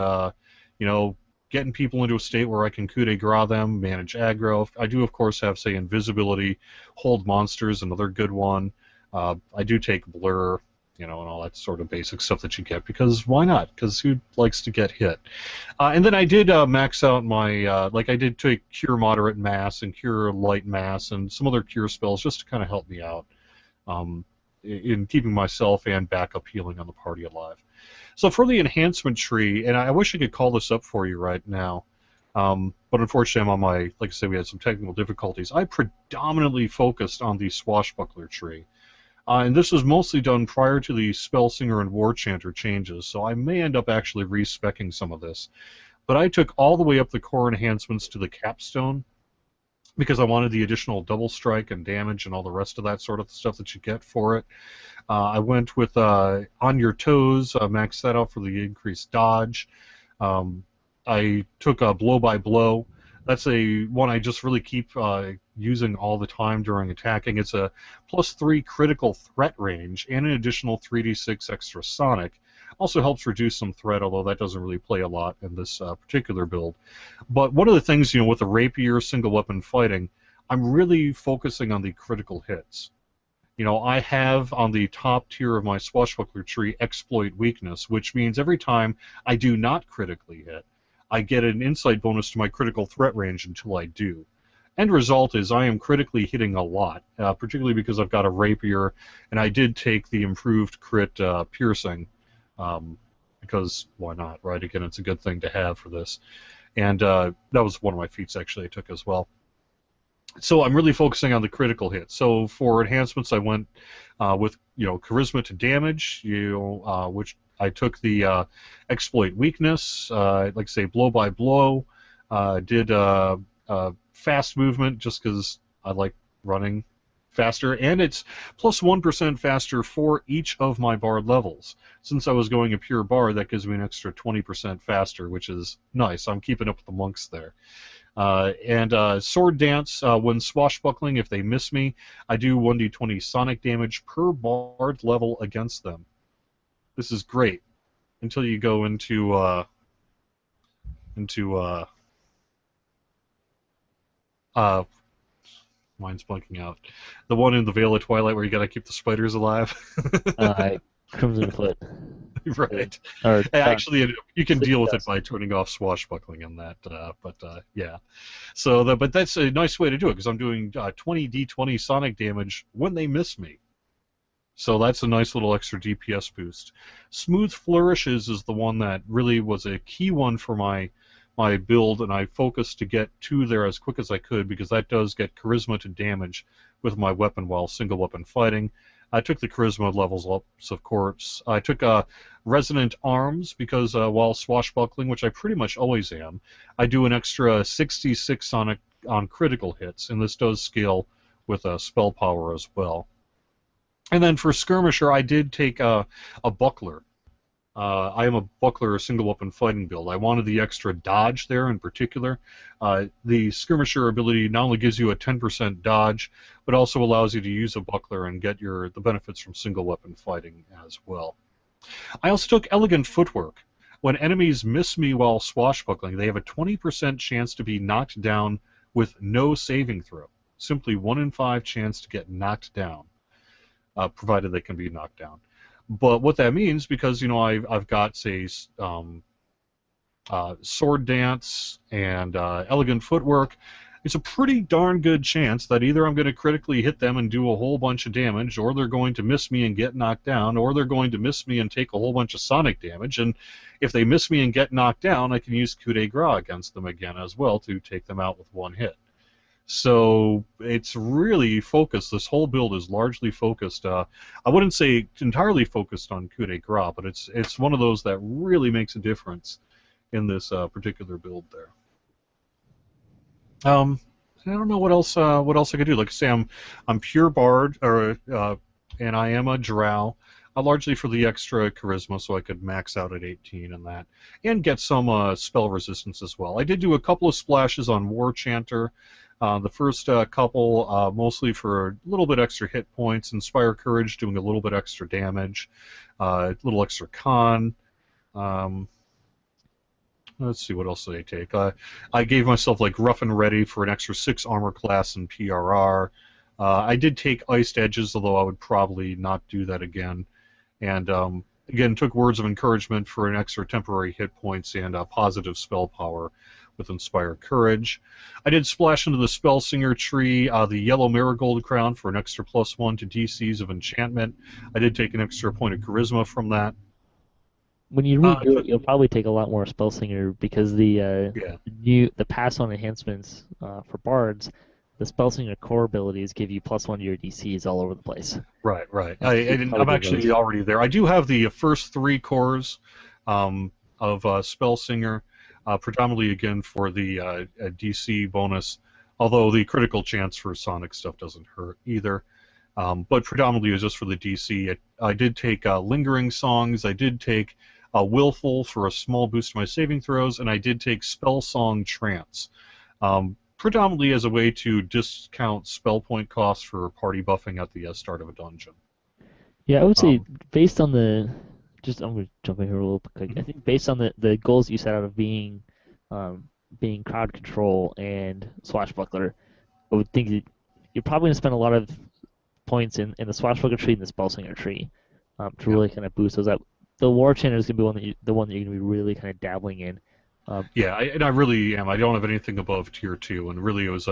getting people into a state where I can coup de grace them, manage aggro. I do, of course, have, say, invisibility, hold monsters, another good one. I do take blur, and all that sort of basic stuff that you get, because why not? Because who likes to get hit? And then I did max out my, I did take Cure Moderate Mass and Cure Light Mass and some other cure spells just to kind of help me out in keeping myself and backup healing on the party alive. So for the enhancement tree, and I wish I could call this up for you right now, but unfortunately I'm on my, like I said, we had some technical difficulties. I predominantly focused on the Swashbuckler tree. And this was mostly done prior to the Spellsinger and War Chanter changes, so I may end up actually re-speccing some of this. But I took all the way up the core enhancements to the capstone, because I wanted the additional double strike and damage and all the rest of that sort of stuff that you get for it. I went with On Your Toes, maxed that out for the increased dodge. I took Blow by Blow. That's a one I just really keep using all the time during attacking. It's a +3 critical threat range and an additional 3d6 extra sonic. Also helps reduce some threat, although that doesn't really play a lot in this particular build. But one of the things, with the rapier single weapon fighting, I'm really focusing on the critical hits. I have on the top tier of my Swashbuckler tree exploit weakness, which means every time I do not critically hit, I get an insight bonus to my critical threat range until I do. End result is I am critically hitting a lot, particularly because I've got a rapier, and I did take the improved crit piercing, because why not, right? Again, it's a good thing to have for this. And that was one of my feats, actually, I took as well. So I'm really focusing on the critical hit. So for enhancements, I went with charisma to damage, which I took the exploit weakness, like I say, blow by blow. Did fast movement just because I like running faster, and it's +1% faster for each of my bard levels. Since I was going a pure bard, that gives me an extra 20% faster, which is nice. I'm keeping up with the monks there. And sword dance, when swashbuckling, if they miss me, I do 1d20 sonic damage per bard level against them. This is great until you go into mine's blanking out. The one in the Veil of Twilight where you gotta keep the spiders alive. Crimson Foot. Right. Actually, you can deal with it by turning off swashbuckling in that, yeah. So, but that's a nice way to do it, because I'm doing 20d20 sonic damage when they miss me. So that's a nice little extra DPS boost. Smooth Flourishes is the one that really was a key one for my build, and I focused to get 2 there as quick as I could, because that does get charisma to damage with my weapon while single weapon fighting. I took the charisma levels up, of course. I took resonant arms because while swashbuckling, which I pretty much always am, I do an extra 66 on critical hits, and this does scale with spell power as well. And then for skirmisher, I did take a buckler. I am a buckler, single weapon fighting build. I wanted the extra dodge there in particular. The skirmisher ability not only gives you a 10% dodge, but also allows you to use a buckler and get the benefits from single weapon fighting as well. I also took elegant footwork. When enemies miss me while swashbuckling, they have a 20% chance to be knocked down with no saving throw. Simply 1 in 5 chance to get knocked down, provided they can be knocked down. But what that means, because I've got say sword dance and elegant footwork, it's a pretty darn good chance that either I'm going to critically hit them and do a whole bunch of damage, or they're going to miss me and get knocked down, or they're going to miss me and take a whole bunch of sonic damage. And if they miss me and get knocked down, I can use coup de grace against them again as well to take them out with one hit. So it's really focused. This whole build is largely focused. I wouldn't say entirely focused on coup de grace, but it's one of those that really makes a difference in this particular build there. I don't know what else I could do. Like I say, I'm pure bard, and I am a drow. Largely for the extra charisma, so I could max out at 18 and that, and get some spell resistance as well. I did do a couple of splashes on War Chanter. The first couple, mostly for a little bit extra hit points. Inspire Courage, doing a little bit extra damage, a little extra con. Let's see, what else did I take? I gave myself like Rough and Ready for an extra 6 armor class and PRR. I did take Iced Edges, although I would probably not do that again. And again, took Words of Encouragement for an extra temporary hit points and positive spell power with Inspire Courage. I did splash into the Spellsinger tree, the Yellow Marigold Crown for an extra +1 to DCs of Enchantment. I did take an extra point of Charisma from that. When you redo it, you'll probably take a lot more Spellsinger because the pass-on enhancements for bards, the Spellsinger core abilities give you +1 to your DCs all over the place. Right. I'm actually already there. I do have the first 3 cores of Spellsinger, predominantly again for the DC bonus, although the critical chance for Sonic stuff doesn't hurt either. But predominantly it was just for the DC. I did take Lingering Songs. I did take Willful for a small boost to my saving throws, and I did take Spellsong Trance, predominantly as a way to discount spell point costs for party buffing at the start of a dungeon. Yeah, I would say based on the I'm going to jump in here a little quick. I think based on the goals you set out of being crowd control and swashbuckler, I would think that you're probably going to spend a lot of points in the swashbuckler tree and the spellsinger tree to really kind of boost those up. The war chanter is going to be the one that you're going to be really kind of dabbling in. I really am. I don't have anything above tier 2, and really it was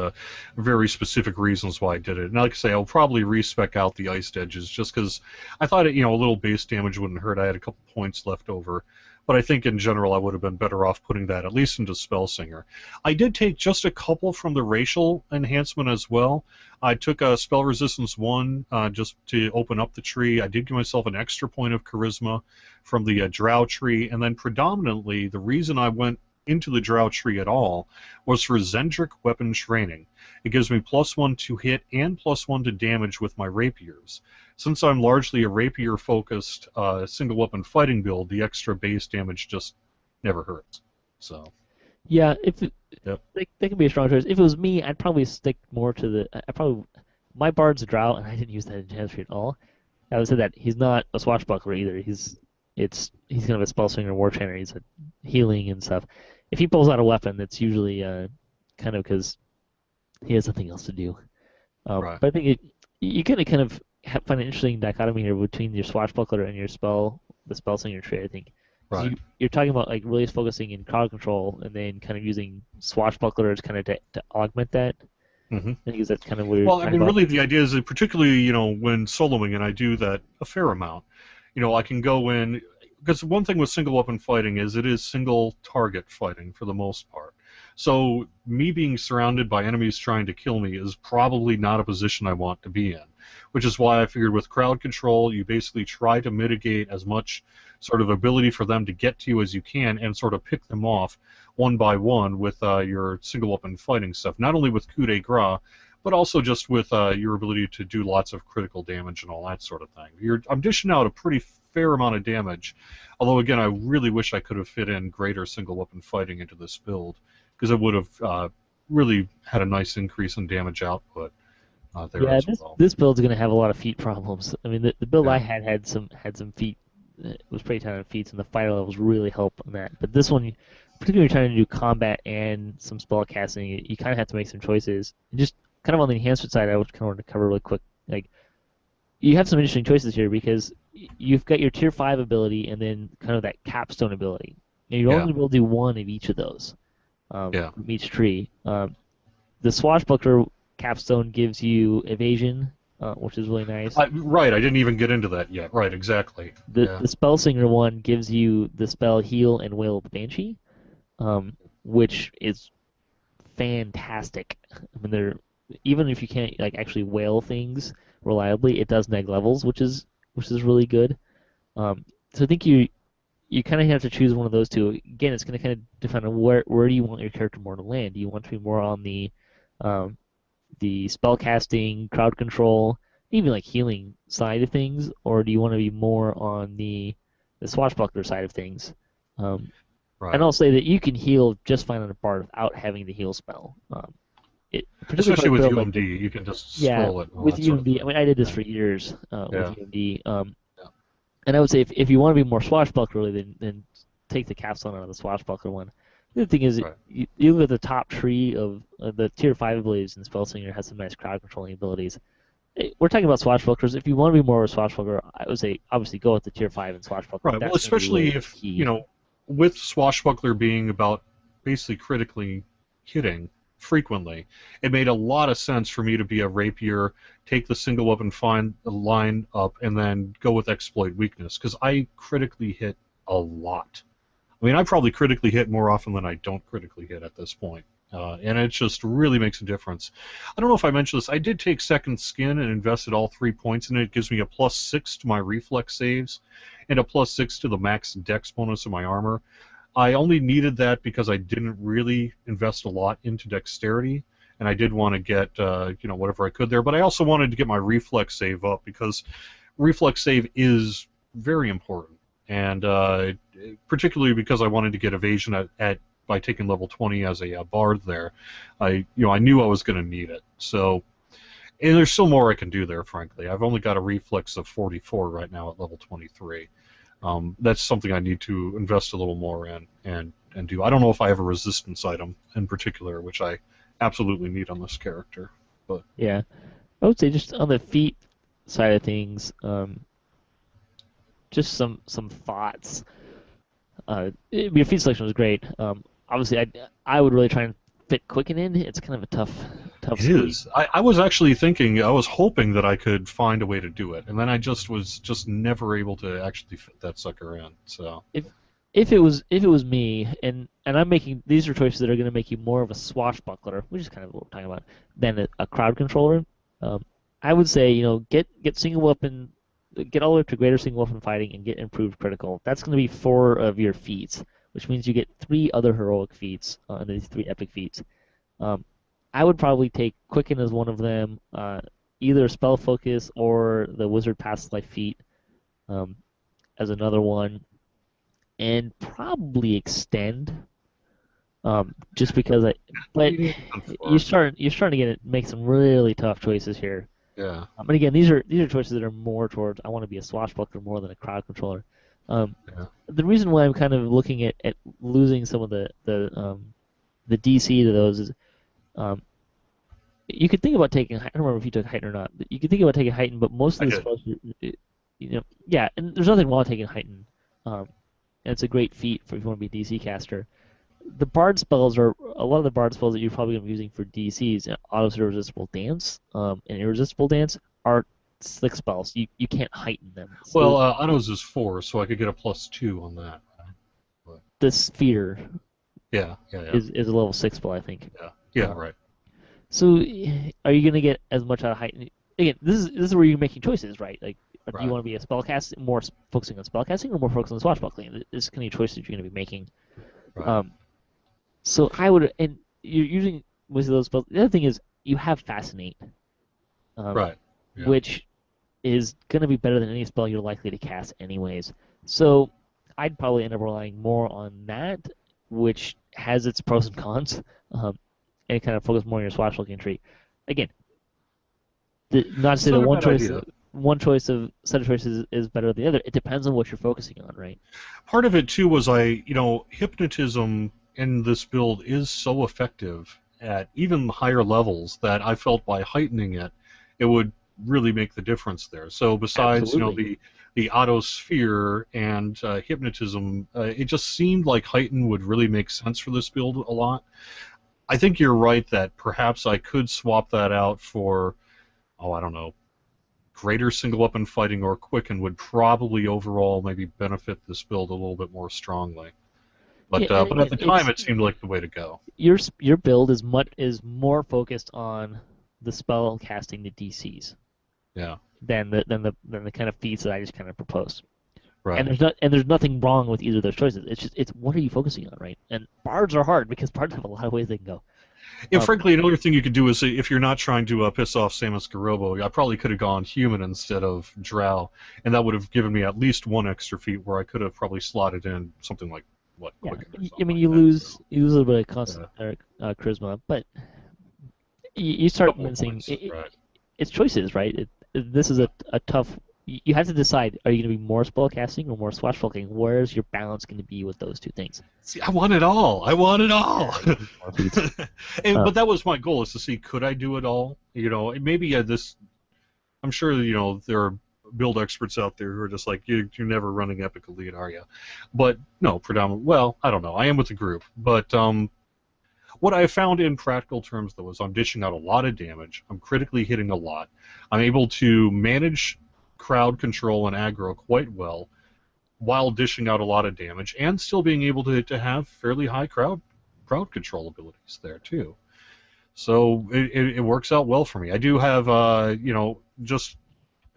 very specific reasons why I did it. And like I say, I'll probably respec out the Iced Edges just because I thought a little base damage wouldn't hurt. I had a couple points left over. But I think in general I would have been better off putting that at least into Spellsinger. I did take just a couple from the racial enhancement as well. I took a Spell Resistance 1 just to open up the tree. I did give myself an extra point of Charisma from the Drow tree, and then predominantly the reason I went into the Drow tree at all was for Zendric weapon training. It gives me +1 to hit and +1 to damage with my rapiers. Since I'm largely a rapier-focused single weapon fighting build, the extra base damage just never hurts. So. Yeah, that can be a strong choice. If it was me, I'd probably stick more to my bard's a Drow, and I didn't use that enhanced tree at all. I would say that he's not a swashbuckler either. He's kind of a spellslinger war chanter. He's a healing and stuff. If he pulls out a weapon, it's usually kind of because he has something else to do. Right. But I think you kind of find an interesting dichotomy here between your swashbuckler and the spellslinger tree. I think. Right. So you're talking about like really focusing in crowd control and then kind of using swashbucklers kind of to augment that. Mm-hmm. I think that's kind of what you're talking about. Really the idea is that particularly when soloing, and I do that a fair amount. I can go in because one thing with single weapon fighting is it is single target fighting for the most part. So me being surrounded by enemies trying to kill me is probably not a position I want to be in, which is why I figured with crowd control, you basically try to mitigate as much sort of ability for them to get to you as you can and sort of pick them off one by one with your single weapon fighting stuff, not only with coup de grace, but also just with your ability to do lots of critical damage and all that sort of thing. I'm dishing out a pretty fair amount of damage, although again I really wish I could have fit in greater single weapon fighting into this build, because it would have really had a nice increase in damage output there as well. This build's going to have a lot of feat problems. I mean, the build I had some feat. It was pretty tight on feats, and the fighter levels really help on that. But this one, particularly trying to do combat and some spell casting, you kind of have to make some choices. And just kind of on the enhancement side, I kind of want to cover really quick. Like, you have some interesting choices here because you've got your tier 5 ability and then kind of that capstone ability. And you're only able to do one of each of those from each tree. The Swashbuckler capstone gives you evasion, which is really nice. Right, I didn't even get into that yet. Right, exactly. The Spellsinger one gives you the spell Heal and Wail of the Banshee, which is fantastic. I mean, even if you can't like actually wail things reliably, it does neg levels, which is really good. So I think you kind of have to choose one of those two. Again, it's going to kind of define where do you want your character more to land. Do you want to be more on the spell casting, crowd control, even like healing side of things, or do you want to be more on the swashbuckler side of things? Right. And I'll say that you can heal just fine on a bard without having the heal spell. Especially with UMD, you can just scroll it. With UMD, I mean, I did this for years with UMD. And I would say if you want to be more swashbucklerly, then take the capstone out of the swashbuckler one. The other thing is, you look at the top tree of the tier 5 abilities, and Spellsinger has some nice crowd controlling abilities. We're talking about swashbucklers. If you want to be more of a swashbuckler, I would say obviously go with the tier 5 and swashbuckler. Right. Well, especially if with swashbuckler being about basically critically hitting frequently, it made a lot of sense for me to be a rapier, take the single weapon line up, and then go with exploit weakness, because I critically hit a lot. I mean, I probably critically hit more often than I don't critically hit at this point, and it just really makes a difference. I don't know if I mentioned this. I did take Second Skin and invested all 3 points in it. It gives me a +6 to my reflex saves and a +6 to the max dex bonus of my armor. I only needed that because I didn't really invest a lot into dexterity, and I did want to get whatever I could there. But I also wanted to get my reflex save up, because reflex save is very important, and particularly because I wanted to get evasion by taking level 20 as a bard there. I knew I was going to need it. So, and there's still more I can do there, frankly. I've only got a reflex of 44 right now at level 23. That's something I need to invest a little more in and do. I don't know if I have a resistance item in particular, which I absolutely need on this character. But yeah, I would say just on the feet side of things, just some thoughts. Your feet selection was great. Obviously, I would really try and fit Quicken in. It's kind of a tough It is. I was actually thinking, I was hoping that I could find a way to do it, and then I was never able to actually fit that sucker in. So if it was me, and I'm making, these are choices that are going to make you more of a swashbuckler, which is kind of what we're talking about, than a crowd controller. I would say, get single weapon, get all the way up to greater single weapon fighting, and get improved critical. That's going to be 4 of your feats, which means you get 3 other heroic feats, and these 3 epic feats. I would probably take Quicken as one of them, either Spell Focus or the Wizard Past Life feat as another one, and probably Extend, just because but you're starting to make some really tough choices here. Yeah. But again, these are choices that are more towards, I want to be a swashbuckler more than a crowd controller. The reason why I'm kind of looking at losing some of the DC to those is, you could think about taking, I don't remember if you took Heighten or not, but you could think about taking Heighten, but most of the spells, and there's nothing wrong with taking Heighten, and it's a great feat if you want to be a DC caster. The Bard spells a lot of the Bard spells that you're probably going to be using for DCs, Auto-Irresistible Dance, and Irresistible Dance, are slick spells. You can't heighten them. So Autos is 4, so I could get a +2 on that. The Sphere Yeah. is a level 6 spell, I think. Yeah, right. So, are you gonna get as much out of heighten? Again, this is where you're making choices, right? Like, do you want to be a spellcast, more focusing on spellcasting, or more focusing on swashbuckling? This is kind of choices you're gonna be making. Right. So I would, and you're using most of those spells. The other thing is you have fascinate, Right. Yeah. which is gonna be better than any spell you're likely to cast, anyways. So I'd probably end up relying more on that, which has its pros and cons, and kind of focus more on your swashbuckling tree. Again, not to say that one choice of set of choices is better than the other. It depends on what you're focusing on, right? Part of it too was hypnotism in this build is so effective at even higher levels that I felt by heightening it, it would really make the difference there. So besides the autosphere and hypnotism, it just seemed like heighten would really make sense for this build a lot. I think you're right that perhaps I could swap that out for, I don't know, greater single weapon fighting or quicken would probably overall maybe benefit this build a little bit more strongly. But but at the time it seemed like the way to go. Your build is more focused on the spell casting, the DCs. Yeah. Than the kind of feats that I just kind of proposed. Right. And there's nothing wrong with either of those choices. It's what are you focusing on, right? And bards are hard because bards have a lot of ways they can go. Yeah, frankly, another thing you could do is if you're not trying to piss off Samus Garobo, I probably could have gone human instead of drow, and that would have given me at least one extra feat where I could have probably slotted in something like quicken or something. I mean, you lose a little bit of constant charisma, but you start mincing. It's choices, right? This is a tough. You have to decide: are you going to be more spellcasting or more swashbuckling? Where's your balance going to be with those two things? See, I want it all. But that was my goal: is to see could I do it all? Maybe this. I'm sure there are build experts out there who are just like you're never running Epic Elite, are you? But no, predominantly. Well, I don't know. I am with the group, but what I found in practical terms, though, is I'm dishing out a lot of damage. I'm critically hitting a lot. I'm able to manage crowd control and aggro quite well while dishing out a lot of damage and still being able to have fairly high crowd control abilities there, too. So it works out well for me. I do have, just,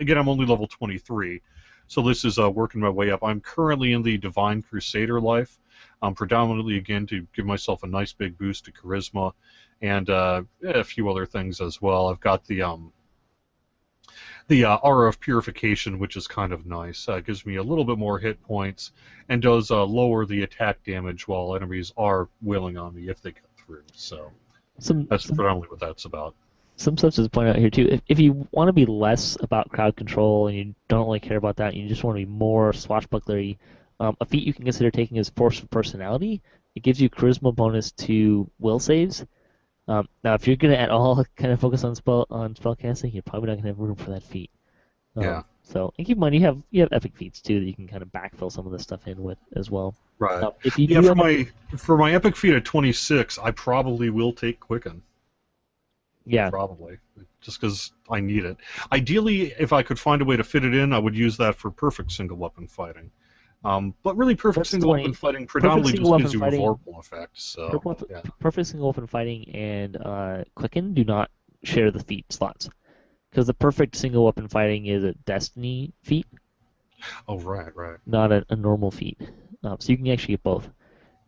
again, I'm only level 23, so this is working my way up. I'm currently in the Divine Crusader life. Predominantly, again, to give myself a nice big boost to charisma and a few other things as well. I've got the Aura of Purification, which is kind of nice. Gives me a little bit more hit points and does lower the attack damage while enemies are wailing on me if they get through. So that's predominantly what that's about. Some stuff to point out here, too. If you want to be less about crowd control and you don't really care about that and you just want to be more swashbucklery, a feat you can consider taking is Force of Personality. It gives you charisma bonus to will saves. Now, if you're going to at all kind of focus on spellcasting, you're probably not going to have room for that feat. Yeah. So, and keep in mind, you have epic feats too that you can kind of backfill some of this stuff in with as well. Right. For my epic feat at 26, I probably will take Quicken. Yeah. Probably, just because I need it. Ideally, if I could find a way to fit it in, I would use that for perfect single weapon fighting. But really, perfect single weapon fighting predominantly just gives you a vorpal effect. So, perfect single weapon fighting and Quicken do not share the feat slots, because the perfect single weapon fighting is a Destiny feat. Oh, right. Not a normal feat. So you can actually get both.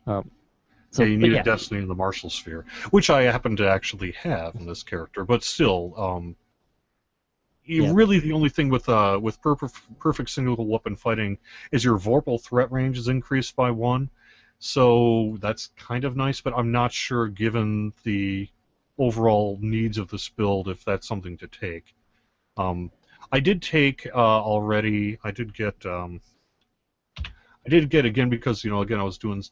You need a Destiny in the Martial Sphere, which I happen to actually have in this character, but still, really the only thing with perfect single weapon fighting is your vorpal threat range is increased by 1, so that's kind of nice, but I'm not sure, given the overall needs of this build, if that's something to take. I did take already. I did get again because again I was doing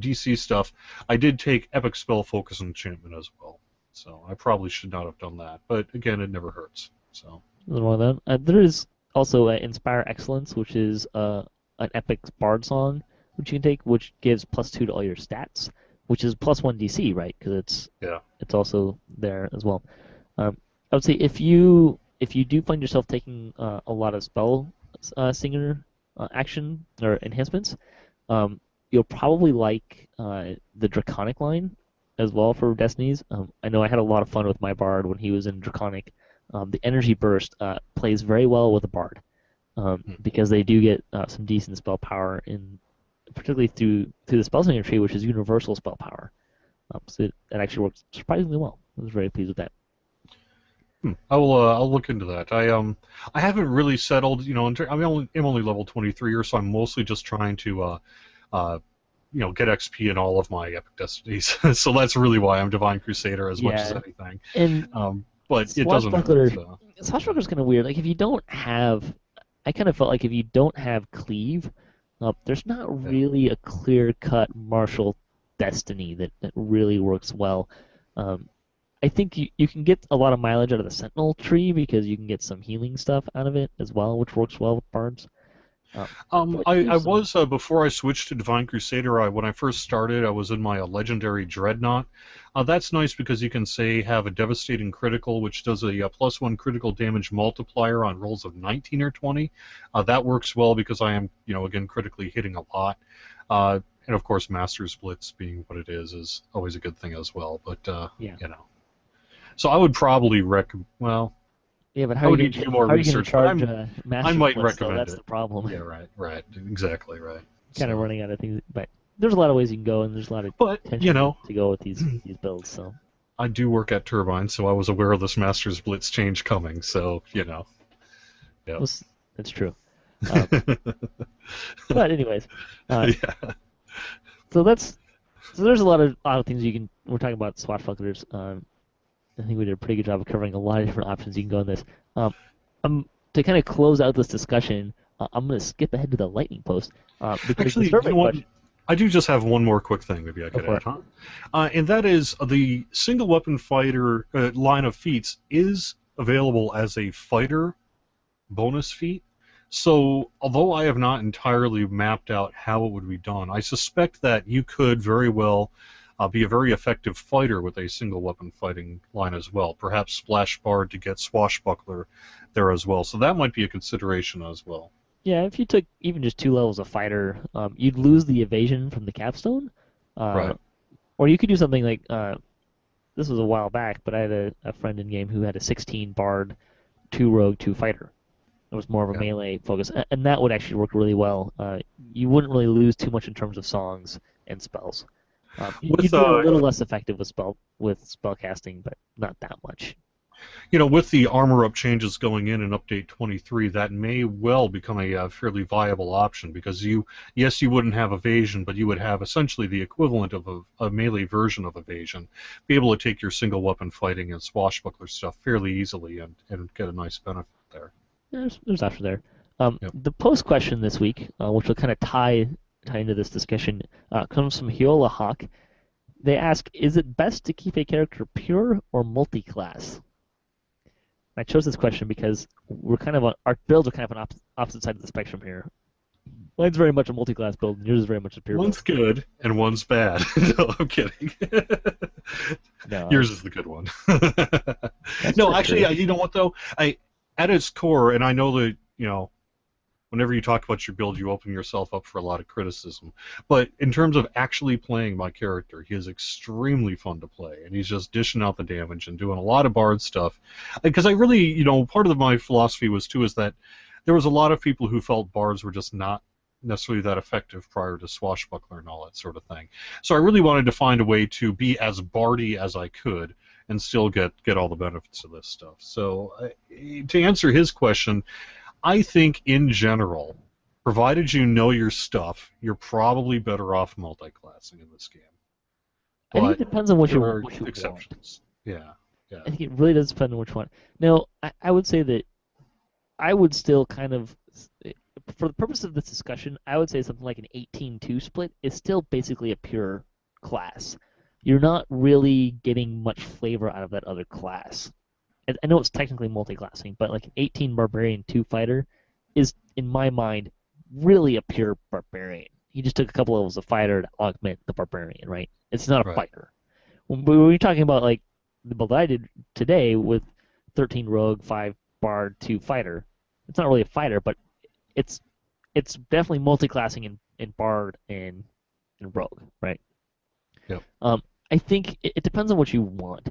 DC stuff. I did take Epic Spell Focus Enchantment as well. So I probably should not have done that, but again, it never hurts. So there is also Inspire Excellence, which is an epic bard song, which you can take, which gives +2 to all your stats, which is +1 DC, right? Because it's also there as well. I would say if you do find yourself taking a lot of spell singer action or enhancements, you'll probably like the Draconic line as well for Destinies. I know I had a lot of fun with my Bard when he was in Draconic. The Energy Burst plays very well with a Bard because they do get some decent spell power, particularly through the Spellslinger tree, which is universal spell power. So it actually works surprisingly well. I was very pleased with that. I'll look into that. I haven't really settled. You know, I'm only level 23 here, so I'm mostly just trying to get XP in all of my epic destinies. So that's really why I'm Divine Crusader as much as anything. And but it doesn't hurt. So. Swashbuckler's kind of weird. Like if you don't have, I kind of felt like if you don't have Cleave, there's not really a clear-cut martial destiny that really works well. I think you can get a lot of mileage out of the Sentinel tree because you can get some healing stuff out of it as well, which works well with Bards. I was before I switched to Divine Crusader. When I first started, I was in my legendary Dreadnought. That's nice because you can have a devastating critical, which does a +1 critical damage multiplier on rolls of 19 or 20. That works well because I am, again, critically hitting a lot. And of course, Master's Blitz being what it is always a good thing as well. But so I would probably recommend. Well. Yeah, but how are you going to more research? charge Master I might Blitz, recommend That's it. the problem. Yeah, right, exactly right. Kind of running out of things, but there's a lot of ways you can go, and there's a lot of potential to go with these builds. So I do work at Turbine, so I was aware of this Master's Blitz change coming. So Yeah. That's true. But anyways, so there's a lot of things you can. We're talking about Swashbucklers. I think we did a pretty good job of covering a lot of different options you can go in this. To kind of close out this discussion, I'm going to skip ahead to the lightning post. Actually, I do just have one more quick thing maybe I could add, and that is the single weapon fighter line of feats is available as a fighter bonus feat. So, although I have not entirely mapped out how it would be done, I suspect that you could very well be a very effective fighter with a single weapon fighting line as well. Perhaps Splash Bard to get Swashbuckler there as well. So that might be a consideration as well. Yeah, if you took even just 2 levels of fighter, you'd lose the evasion from the capstone. Right. Or you could do something like, this was a while back, but I had a friend in game who had a 16 Bard, 2 Rogue, 2 Fighter. It was more of a melee focus, and that would actually work really well. You wouldn't really lose too much in terms of songs and spells. You'd be a little less effective with spell casting, but not that much. With the armor up changes going in update 23, that may well become a fairly viable option because you wouldn't have evasion, but you would have essentially the equivalent of a melee version of evasion. Be able to take your single weapon fighting and Swashbuckler stuff fairly easily and get a nice benefit there. There's option there. The post question this week, which will kind of tie into this discussion, comes from Hiola Hawk. They ask, is it best to keep a character pure or multiclass? I chose this question because our builds are kind of on opposite sides of the spectrum here. Mine's very much a multiclass build, and yours is very much a pure build. One's good, and one's bad. No, I'm kidding. No, yours is the good one. No, actually, you know what, though? At its core, and I know that, whenever you talk about your build, you open yourself up for a lot of criticism. But in terms of actually playing my character, he is extremely fun to play, and he's just dishing out the damage and doing a lot of Bard stuff. Because I really, part of my philosophy is that there was a lot of people who felt Bards were just not necessarily that effective prior to Swashbuckler and all that sort of thing. So I really wanted to find a way to be as Bardy as I could and still get all the benefits of this stuff. So to answer his question, I think, in general, provided you know your stuff, you're probably better off multi-classing in this game. I think it depends on what you exceptions. Want. Yeah. I think it really does depend on which one. Now, I would say that I would still kind of, for the purpose of this discussion, I would say something like an 18-2 split is still basically a pure class. You're not really getting much flavor out of that other class. I know it's technically multi-classing, but like an 18 Barbarian 2 Fighter is, in my mind, really a pure Barbarian. He just took a couple levels of Fighter to augment the Barbarian, right? It's not a Fighter. When we're talking about like the build I did today with 13 Rogue, 5 Bard, 2 Fighter, it's not really a Fighter, but it's definitely multi-classing in Bard and and rogue, right? Yep. I think it depends on what you want.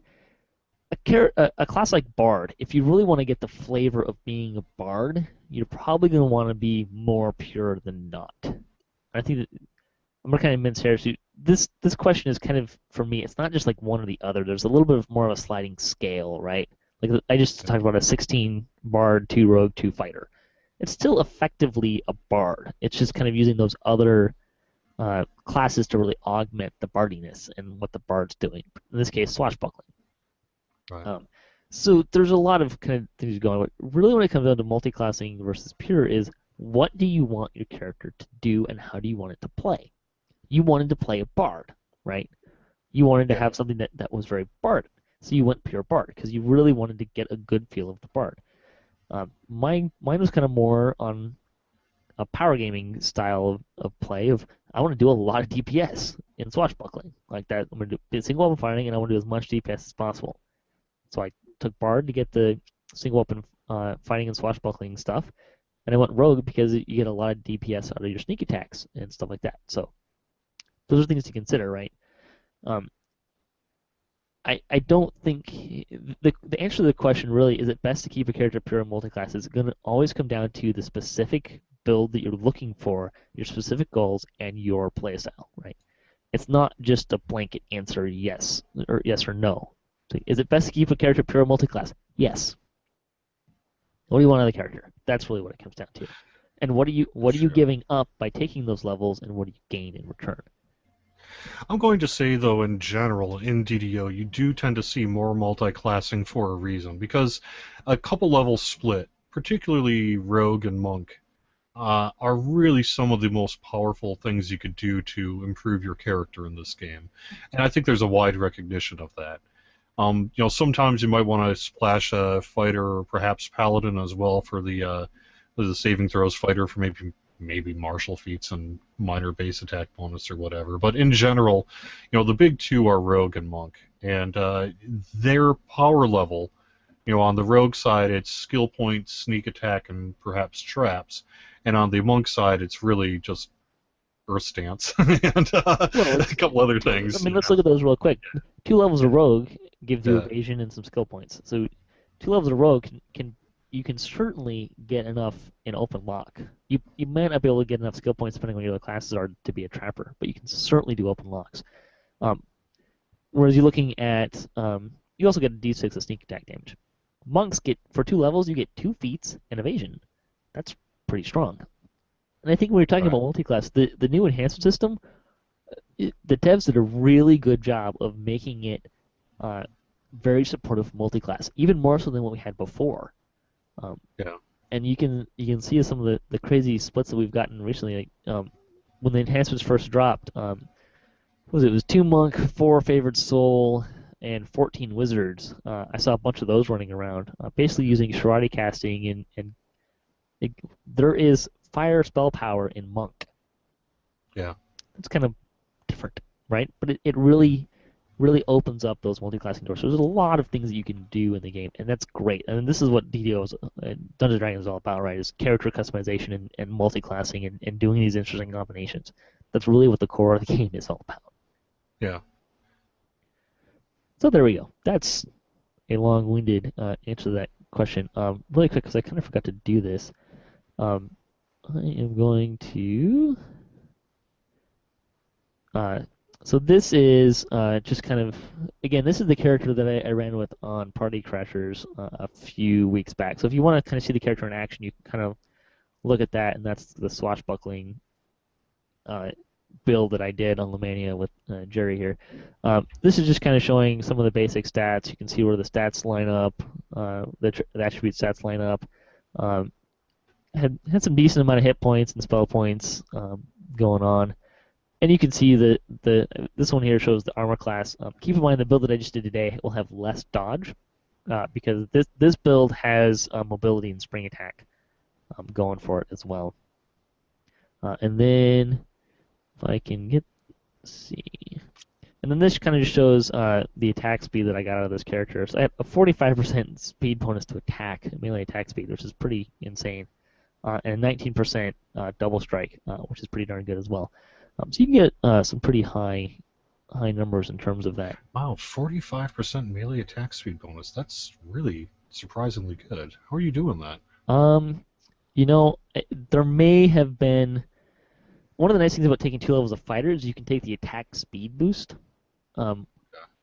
A class like Bard, if you really want to get the flavor of being a Bard, you're probably going to want to be more pure than not. I think that I'm going to kind of mince hairs. This question is kind of, for me, it's not just like one or the other. There's a little bit of more of a sliding scale, right? Like I just talked about a 16 Bard, 2 Rogue, 2 Fighter. It's still effectively a Bard. It's just kind of using those other classes to really augment the bardiness and what the Bard's doing. In this case, swashbuckling. Right. So there's a lot of kind of things going on. Really, when it comes down to multiclassing versus pure, is what do you want your character to do and how do you want it to play? You wanted to play a Bard, right? You wanted to have something that was very Bard. So you went pure Bard because you really wanted to get a good feel of the Bard. Mine was kind of more on a power gaming style of play of I want to do a lot of DPS in swashbuckling. Like that, I'm going to do single weapon fighting and I want to do as much DPS as possible. So I took Bard to get the single weapon fighting and swashbuckling stuff, and I went Rogue because you get a lot of DPS out of your sneak attacks and stuff like that. So those are things to consider, right? I don't think the answer to the question really is it best to keep a character pure in multiclass is going to always come down to the specific build that you're looking for, your specific goals, and your playstyle, right? It's not just a blanket answer yes or no. So is it best to keep a character pure multiclass? Yes. What do you want out of the character? That's really what it comes down to. And what are you giving up by taking those levels, and what do you gain in return? I'm going to say, though, in general, in DDO, you do tend to see more multi-classing for a reason, because a couple levels split, particularly Rogue and Monk, are really some of the most powerful things you could do to improve your character in this game. And I think there's a wide recognition of that. Sometimes you might want to splash a fighter or perhaps paladin as well for the saving throws fighter for maybe martial feats and minor base attack bonus or whatever. But in general, the big two are Rogue and Monk, and their power level, on the Rogue side it's skill points, sneak attack, and perhaps traps, and on the Monk side it's really just Earth Stance and a couple other things. I mean, let's look at those real quick. 2 levels of Rogue gives you evasion and some skill points. So 2 levels of Rogue you can certainly get enough in open lock. You might not be able to get enough skill points depending on what your other classes are to be a trapper, but you can certainly do open locks. Whereas you're looking at you also get a D6 of sneak attack damage. Monks for 2 levels you get 2 feats and evasion. That's pretty strong. And I think when we're talking about multiclass, the new enhancement system, the devs did a really good job of making it very supportive of multiclass, even more so than what we had before. And you can see some of the crazy splits that we've gotten recently. Like, when the enhancements first dropped, it was 2 Monk, 4 Favored Soul, and 14 Wizards. I saw a bunch of those running around, basically using Shirati casting, and there is fire spell power in Monk. Yeah. It's kind of different, right? But it really opens up those multi-classing doors. So there's a lot of things that you can do in the game, and that's great. And this is what DDO Dungeons & Dragons is all about, right? Is character customization and multi-classing and doing these interesting combinations. That's really what the core of the game is all about. Yeah. So there we go. That's a long-winded answer to that question. Really quick, because I kind of forgot to do this. I am going to... So this is just kind of, again, this is the character that I ran with on Party Crashers a few weeks back. So if you want to kind of see the character in action, you can kind of look at that, and that's the swashbuckling build that I did on Lemania with Jerry here. This is just kind of showing some of the basic stats. You can see where the stats line up, the attribute stats line up. Had some decent amount of hit points and spell points going on. And you can see this one here shows the armor class. Keep in mind the build that I just did today will have less dodge because this build has mobility and spring attack going for it as well. And then if I can let's see. And then this kind of just shows the attack speed that I got out of this character. So I have a 45% speed bonus to attack, melee attack speed, which is pretty insane. And 19% double strike, which is pretty darn good as well. So you can get some pretty high numbers in terms of that. Wow, 45% melee attack speed bonus. That's really surprisingly good. How are you doing that? There may have been one of the nice things about taking 2 levels of fighter is you can take the attack speed boost. And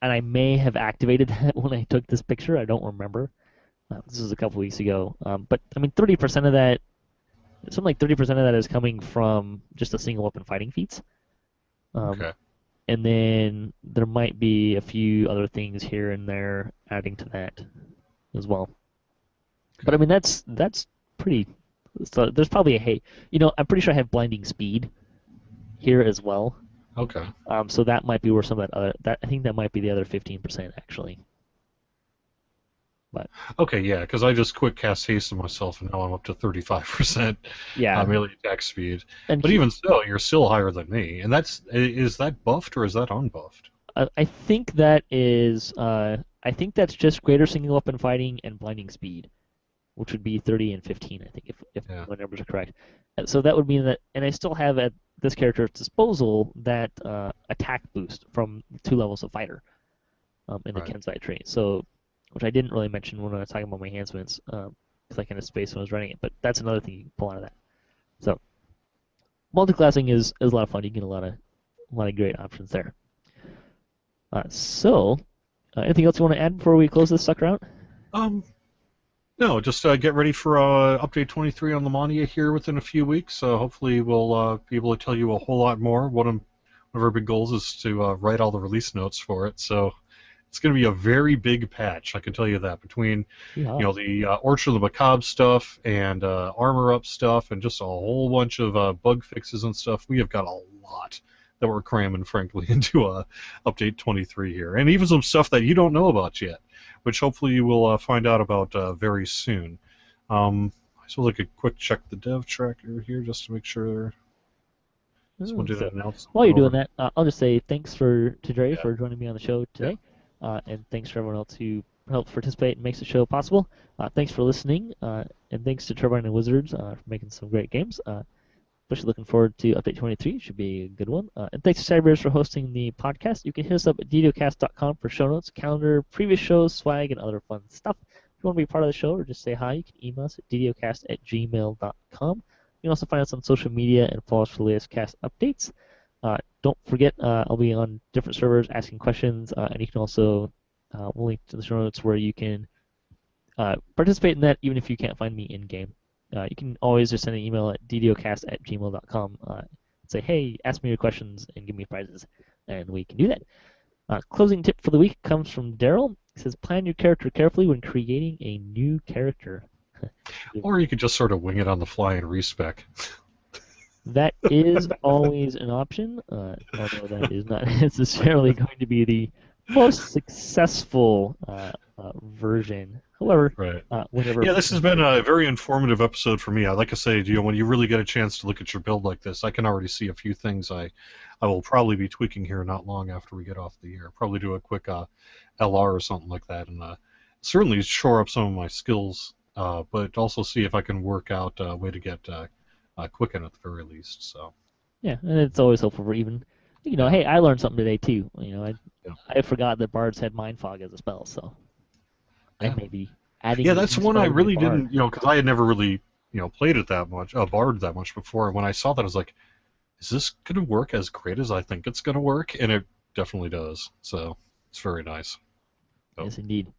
I may have activated that when I took this picture. I don't remember. This was a couple weeks ago. But I mean, 30% of that, something like 30% of that is coming from just a single weapon fighting feats. Okay. And then there might be a few other things here and there adding to that as well. But I mean, that's pretty. So there's probably I'm pretty sure I have blinding speed here as well. Okay. So that might be where some of I think that might be the other 15% actually. But okay, yeah, because I just quick cast haste myself, and now I'm up to 35% melee attack speed. But even so, you're still higher than me. And is that buffed or is that unbuffed? I think that is. I think that's just greater single weapon fighting and blinding speed, which would be 30 and 15. I think if my numbers are correct. So that would mean that, and I still have at this character's disposal that attack boost from 2 levels of fighter in the Kensai tree. So, which I didn't really mention when I was talking about my enhancements, because I kind of spaced when I was running it. But that's another thing you can pull out of that. So, multiclassing is a lot of fun. You get a lot of great options there. So, anything else you want to add before we close this sucker out? No, just get ready for update 23 on Lamania here within a few weeks. Hopefully we'll be able to tell you a whole lot more. One of our big goals is to write all the release notes for it. So it's going to be a very big patch, I can tell you that, between the Orchard of the Macabre stuff and armor up stuff and just a whole bunch of bug fixes and stuff. We have got a lot that we're cramming, frankly, into update 23 here. And even some stuff that you don't know about yet, which hopefully you will find out about very soon. I suppose I could quick check the dev tracker here just to make sure. Someone did an announcement. While you're doing that, I'll just say thanks to Dre for joining me on the show today. And thanks for everyone else who helps participate and makes the show possible. Thanks for listening, and thanks to Turbine and Wizards for making some great games. Especially looking forward to Update 23. It should be a good one. And thanks to Cyberbears for hosting the podcast. You can hit us up at DDOcast.com for show notes, calendar, previous shows, swag, and other fun stuff. If you want to be part of the show or just say hi, you can email us at DDOcast@gmail.com. You can also find us on social media and follow us for the latest cast updates. Don't forget, I'll be on different servers asking questions, and you can also we'll link to the show notes where you can participate in that even if you can't find me in-game. You can always just send an email at ddocast@gmail.com and say, hey, ask me your questions and give me prizes, and we can do that. Closing tip for the week comes from Daryl. He says, plan your character carefully when creating a new character. Or you could just sort of wing it on the fly and respec. That is always an option, although that is not necessarily going to be the most successful version. However, whenever this has been a very informative episode for me. I'd like to say, when you really get a chance to look at your build like this, I can already see a few things I will probably be tweaking here not long after we get off the air. Probably do a quick LR or something like that, and certainly shore up some of my skills, but also see if I can work out a way to get Quicken at the very least. So. Yeah, and it's always helpful for even, hey, I learned something today too. I forgot that bards had mind fog as a spell, so I may be adding. Yeah, that's one I really didn't, because I had never really, played it that much, bard that much before. And when I saw that, I was like, is this going to work as great as I think it's going to work? And it definitely does. So it's very nice. So. Yes, indeed.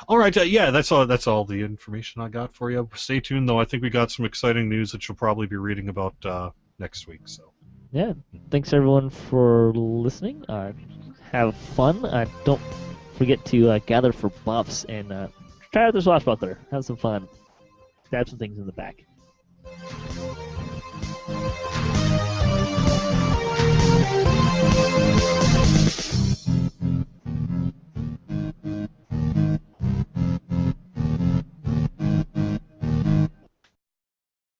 All right, that's all the information I got for you. Stay tuned, though. I think we got some exciting news that you'll probably be reading about next week. So. Yeah, thanks everyone for listening. Have fun. Don't forget to gather for buffs and try out the Swashbuckler. Have some fun. Stab some things in the back.